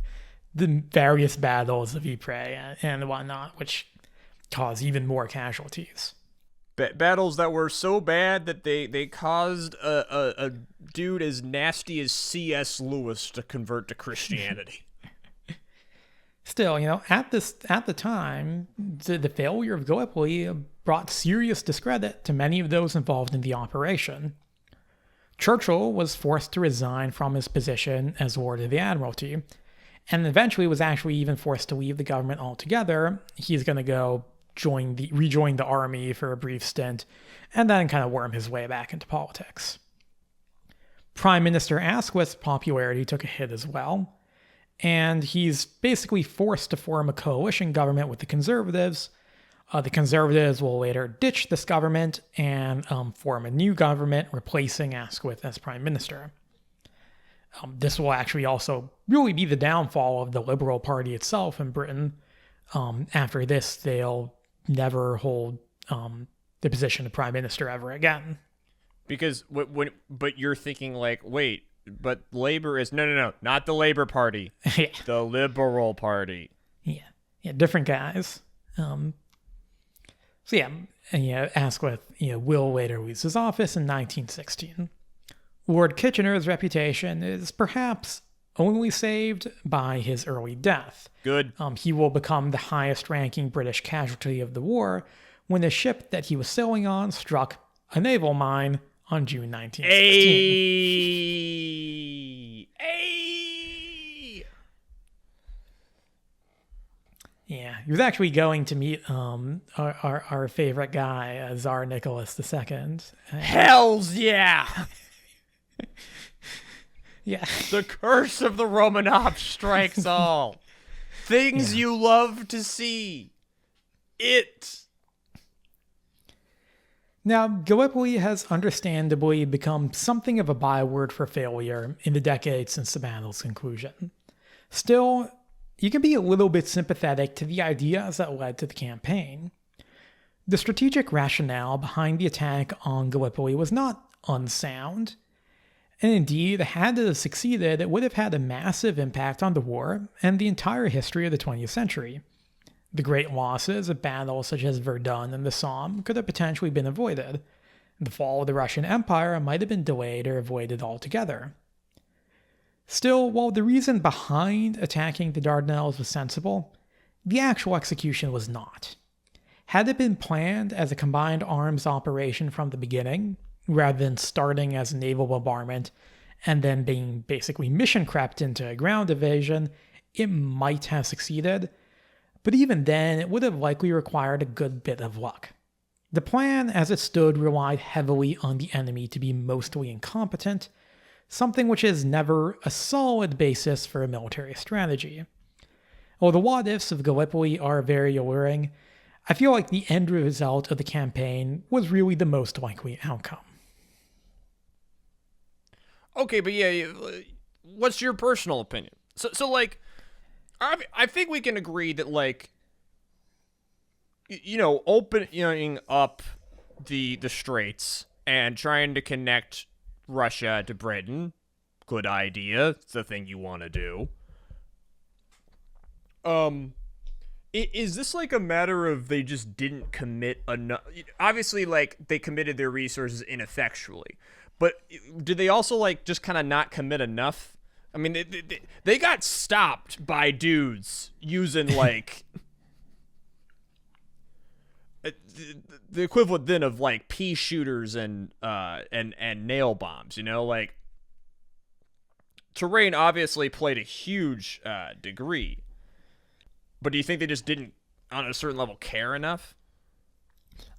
Speaker 2: the various battles of Ypres and whatnot, which cause even more casualties.
Speaker 1: Battles that were so bad that they caused a dude as nasty as C.S. Lewis to convert to Christianity.
Speaker 2: Still, at the time, the failure of Gallipoli brought serious discredit to many of those involved in the operation. Churchill was forced to resign from his position as Lord of the Admiralty, and eventually was actually even forced to leave the government altogether. He's going to go rejoin the army for a brief stint, and then kind of worm his way back into politics. Prime Minister Asquith's popularity took a hit as well, and he's basically forced to form a coalition government with the Conservatives. The Conservatives will later ditch this government and form a new government, replacing Asquith as Prime Minister. This will actually also really be the downfall of the Liberal Party itself in Britain. After this, they'll never hold the position of Prime Minister ever again.
Speaker 1: Because but you're thinking like, wait, but Labour is no, not the Labour Party,
Speaker 2: Yeah.
Speaker 1: The Liberal Party.
Speaker 2: Yeah, different guys. Asquith, will later lose his office in 1916. Lord Kitchener's reputation is perhaps only saved by his early death.
Speaker 1: Good.
Speaker 2: He will become the highest-ranking British casualty of the war when the ship that he was sailing on struck a naval mine on June 1916. Yeah, he was actually going to meet our favorite guy, Tsar Nicholas II.
Speaker 1: Hells yeah!
Speaker 2: Yeah.
Speaker 1: The curse of the Romanov strikes all. Things you love to see. It.
Speaker 2: Now, Gallipoli has understandably become something of a byword for failure in the decades since the battle's conclusion. Still, you can be a little bit sympathetic to the ideas that led to the campaign. The strategic rationale behind the attack on Gallipoli was not unsound. And indeed, had it succeeded, it would have had a massive impact on the war and the entire history of the 20th century. The great losses of battles such as Verdun and the Somme could have potentially been avoided. The fall of the Russian Empire might have been delayed or avoided altogether. Still, while the reason behind attacking the Dardanelles was sensible, the actual execution was not. Had it been planned as a combined arms operation from the beginning, rather than starting as a naval bombardment and then being basically mission crept into a ground invasion, it might have succeeded, but even then it would have likely required a good bit of luck. The plan as it stood relied heavily on the enemy to be mostly incompetent, something which is never a solid basis for a military strategy. While the what-ifs of Gallipoli are very alluring, I feel like the end result of the campaign was really the most likely outcome.
Speaker 1: Okay, but yeah, what's your personal opinion? So like, I think we can agree that, like, opening up the straits and trying to connect Russia to Britain, good idea. It's the thing you want to do. Is this like a matter of they just didn't commit enough? Obviously, like, they committed their resources ineffectually, but did they also, like, just kind of not commit enough? I mean, they got stopped by dudes using, like, the equivalent then of, like, pea shooters and nail bombs. Like, terrain obviously played a huge degree. But do you think they just didn't, on a certain level, care enough?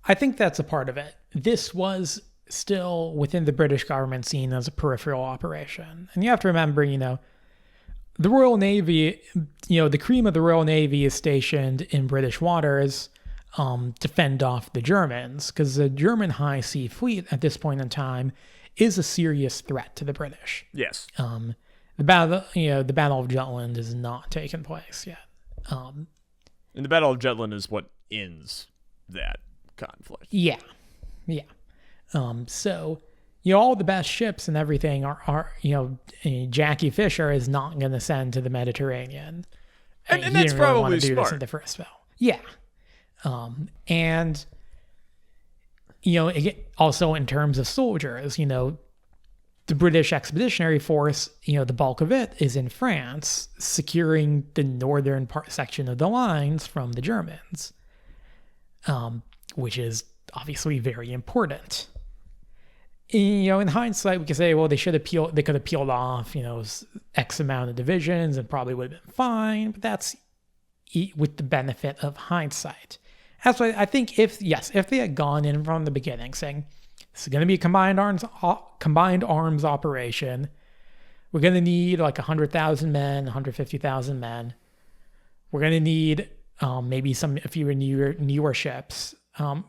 Speaker 2: I think that's a part of it. This was still within the British government seen as a peripheral operation. And you have to remember, the Royal Navy, the cream of the Royal Navy is stationed in British waters to fend off the Germans, because the German High Sea Fleet at this point in time is a serious threat to the British.
Speaker 1: Yes.
Speaker 2: The Battle of Jutland has not taken place yet.
Speaker 1: And the Battle of Jutland is what ends that conflict.
Speaker 2: Yeah. So, all the best ships and everything are Jackie Fisher is not going to send to the Mediterranean.
Speaker 1: And that's probably
Speaker 2: do
Speaker 1: smart.
Speaker 2: This in the first spell. Yeah. And, also in terms of soldiers, the British Expeditionary Force, the bulk of it is in France, securing the northern section of the lines from the Germans, which is obviously very important. In hindsight, we could say, well, they could have peeled off, X amount of divisions and probably would have been fine, but that's with the benefit of hindsight. That's why I think if they had gone in from the beginning saying, this is going to be a combined arms operation. We're going to need like 100,000 men, 150,000 men. We're going to need maybe a few newer ships.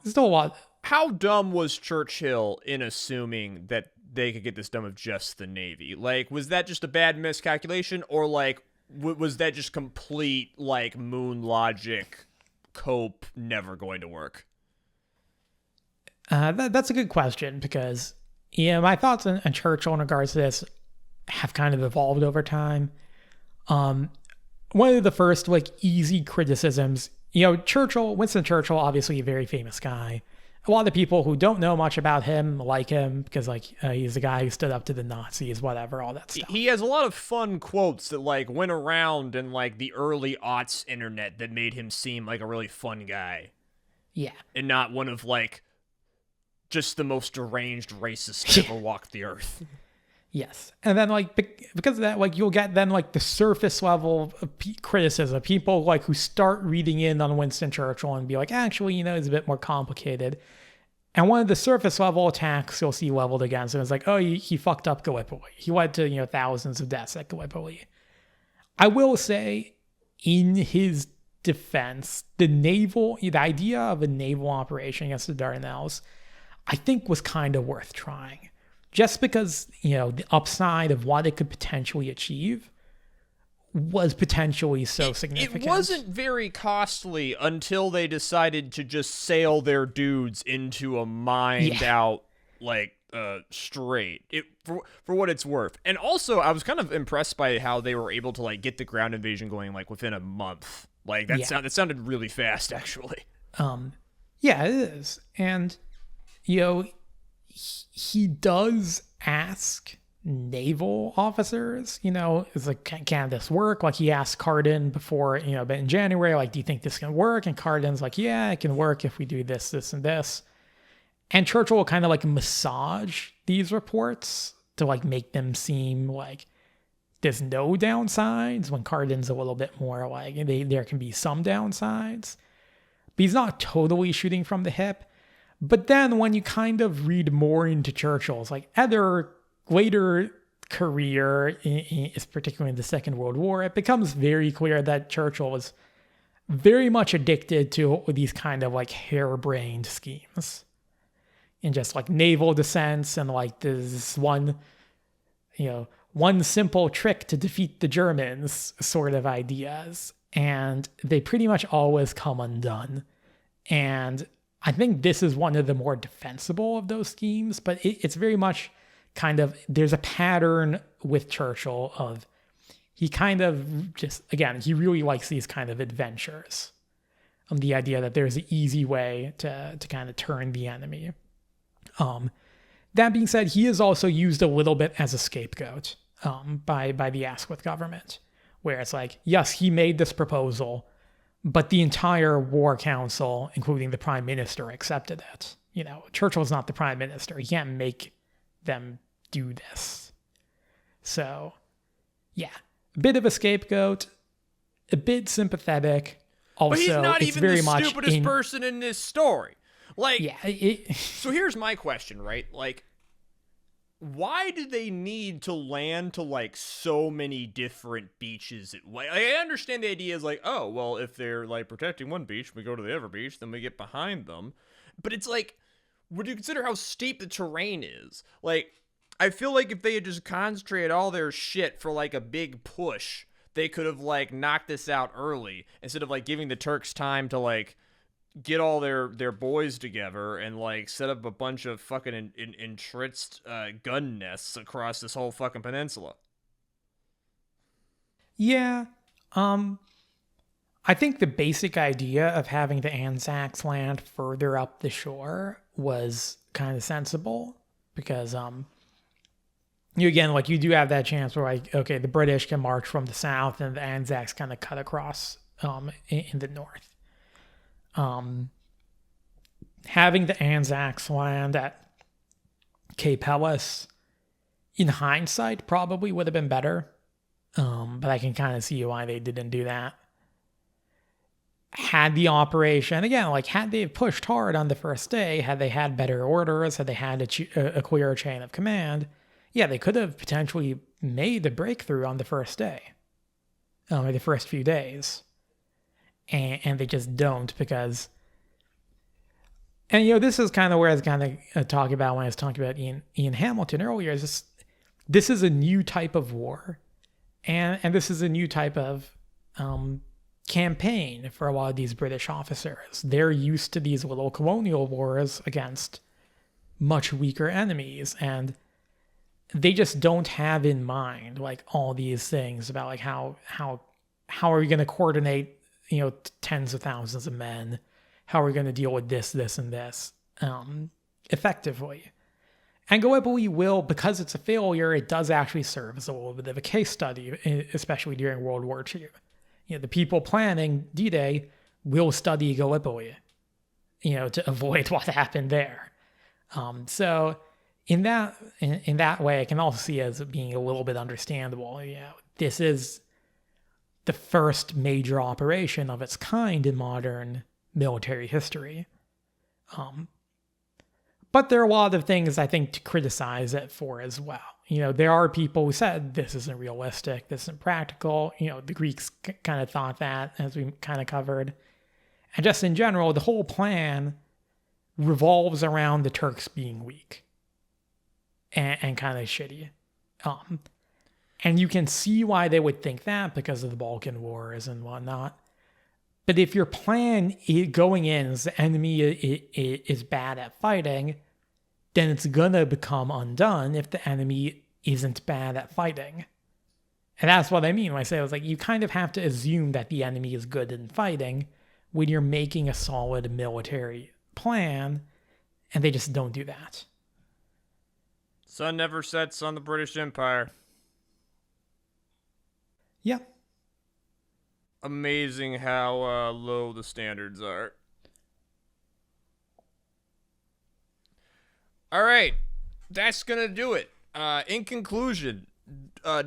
Speaker 2: Still a lot.
Speaker 1: How dumb was Churchill in assuming that they could get this done with just the Navy? Like, was that just a bad miscalculation, or like was that just complete, like, moon logic, cope, never going to work?
Speaker 2: That's a good question, because my thoughts on Churchill in regards to this have kind of evolved over time. One of the first, like, easy criticisms, Winston Churchill, obviously a very famous guy. A lot of people who don't know much about him like him because, like, he's the guy who stood up to the Nazis, whatever, all that stuff.
Speaker 1: He has a lot of fun quotes that, like, went around in, like, the early aughts internet that made him seem like a really fun guy.
Speaker 2: Yeah.
Speaker 1: And not one of, like, just the most deranged racist to ever walk the earth.
Speaker 2: Yes. And then, like, because of that, like, you'll get then, like, the surface level of criticism. People, like, who start reading in on Winston Churchill and be like, actually, it's a bit more complicated. And one of the surface level attacks you'll see leveled against him is like, oh, he fucked up Gallipoli. He led to, thousands of deaths at Gallipoli. I will say, in his defense, the idea of a naval operation against the Dardanelles, I think was kind of worth trying. Just because, the upside of what it could potentially achieve was potentially so significant.
Speaker 1: It wasn't very costly until they decided to just sail their dudes into a mined out, like, strait. For what it's worth. And also, I was kind of impressed by how they were able to, like, get the ground invasion going, like, within a month. Like, that sounded really fast, actually.
Speaker 2: Yeah, it is. And, he does ask naval officers, is like, can this work? Like, he asked Carden before, but in January, like, do you think this can work? And Carden's like, yeah, it can work if we do this, this, and this. And Churchill will kind of, like, massage these reports to, like, make them seem like there's no downsides, when Carden's a little bit more like there can be some downsides. But he's not totally shooting from the hip. But then when you kind of read more into Churchill's like other later career, particularly in the Second World War, it becomes very clear that Churchill was very much addicted to these kind of like harebrained schemes and just like naval defense and like this one simple trick to defeat the Germans sort of ideas. And they pretty much always come undone. And I think this is one of the more defensible of those schemes, but it's very much kind of, there's a pattern with Churchill of, he kind of just, again, he really likes these kind of adventures. The idea that there's an easy way to kind of turn the enemy. That being said, he is also used a little bit as a scapegoat by the Asquith government, where it's like, yes, he made this proposal, but the entire War Council, including the Prime Minister, accepted it. Churchill's not the Prime Minister. He can't make them do this. So, yeah, a bit of a scapegoat, a bit sympathetic. Also,
Speaker 1: but he's not
Speaker 2: it's
Speaker 1: even
Speaker 2: very
Speaker 1: the
Speaker 2: much
Speaker 1: stupidest person in this story. Like,
Speaker 2: yeah.
Speaker 1: So here's my question, right? Like, why do they need to land to like so many different beaches? I understand the idea is like, oh, well, if they're like protecting one beach, we go to the other beach, then we get behind them. But it's like, would you consider how steep the terrain is? Like, I feel like if they had just concentrated all their shit for like a big push, they could have like knocked this out early instead of like giving the Turks time to like get all their boys together and like set up a bunch of fucking entrenched gun nests across this whole fucking peninsula.
Speaker 2: Yeah. I think the basic idea of having the Anzacs land further up the shore was kind of sensible because you do have that chance where like, okay, the British can march from the south and the Anzacs kind of cut across in the north. Having the Anzacs land at Cape Helles, in hindsight, probably would have been better. But I can kind of see why they didn't do that. Had the operation, again, like had they pushed hard on the first day, had they had better orders, had they had a clearer chain of command, yeah, they could have potentially made the breakthrough on the first day, or the first few days. And they just don't because... And, this is kind of where I was kind of talking about when I was talking about Ian Hamilton earlier. Is this is a new type of war. And this is a new type of campaign for a lot of these British officers. They're used to these little colonial wars against much weaker enemies. And they just don't have in mind, like, all these things about, like, how are we going to coordinate, tens of thousands of men? How are we going to deal with this, and this effectively? And Gallipoli will, because it's a failure, it does actually serve as a little bit of a case study, especially during World War II. The people planning D-Day will study Gallipoli, to avoid what happened there. So in that way, I can also see it as being a little bit understandable. This is the first major operation of its kind in modern military history. But there are a lot of things I think to criticize it for as well. There are people who said this isn't realistic, this isn't practical. The Greeks kind of thought that, as we kind of covered. And just in general, the whole plan revolves around the Turks being weak and kind of shitty. And you can see why they would think that because of the Balkan Wars and whatnot. But if your plan going in is the enemy is bad at fighting, then it's going to become undone if the enemy isn't bad at fighting. And that's what I mean when I say it was like you kind of have to assume that the enemy is good in fighting when you're making a solid military plan, and they just don't do that.
Speaker 1: Sun never sets on the British Empire.
Speaker 2: Yeah.
Speaker 1: Amazing how low the standards are. All right, that's gonna do it. In conclusion,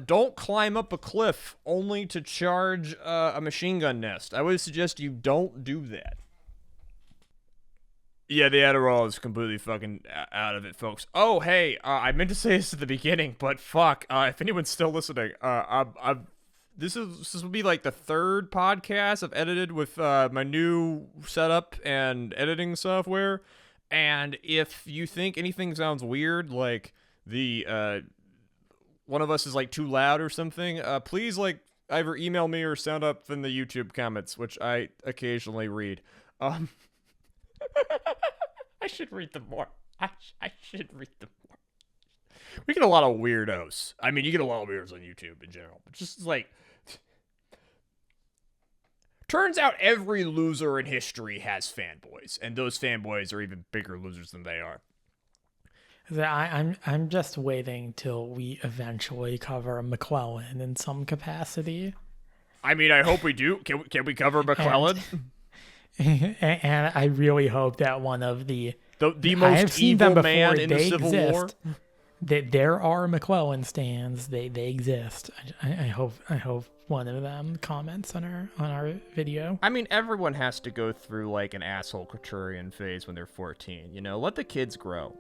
Speaker 1: don't climb up a cliff only to charge a machine gun nest. I would suggest you don't do that. Yeah, the Adderall is completely fucking out of it, folks. Oh, hey, I meant to say this at the beginning, but fuck, if anyone's still listening, this will be like the third podcast I've edited with my new setup and editing software. And if you think anything sounds weird, like the one of us is like too loud or something, please like either email me or sound up in the YouTube comments, which I occasionally read. I should read them more. I should read them more. We get a lot of weirdos. I mean, you get a lot of weirdos on YouTube in general, but just like, turns out every loser in history has fanboys, and those fanboys are even bigger losers than they are.
Speaker 2: I'm just waiting till we eventually cover McClellan in some capacity.
Speaker 1: I mean, I hope we do. Can we cover McClellan?
Speaker 2: And I really hope that one of the
Speaker 1: most evil man in the Civil War.
Speaker 2: That there are McClellan stands. They exist. I hope one of them comments on our video.
Speaker 1: I mean, everyone has to go through like an asshole Couturian phase when they're 14. You know, let the kids grow.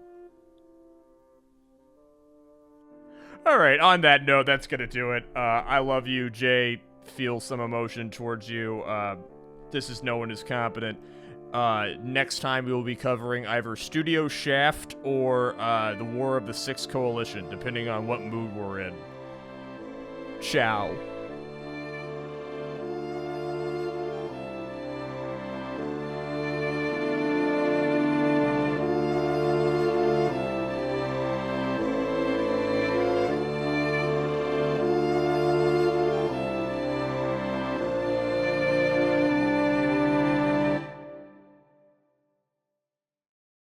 Speaker 1: All right. On that note, that's gonna do it. I love you, Jay. Feel some emotion towards you. This is No One Is Competent. Next time we will be covering either Studio Shaft or the War of the Sixth Coalition, depending on what mood we're in. Ciao.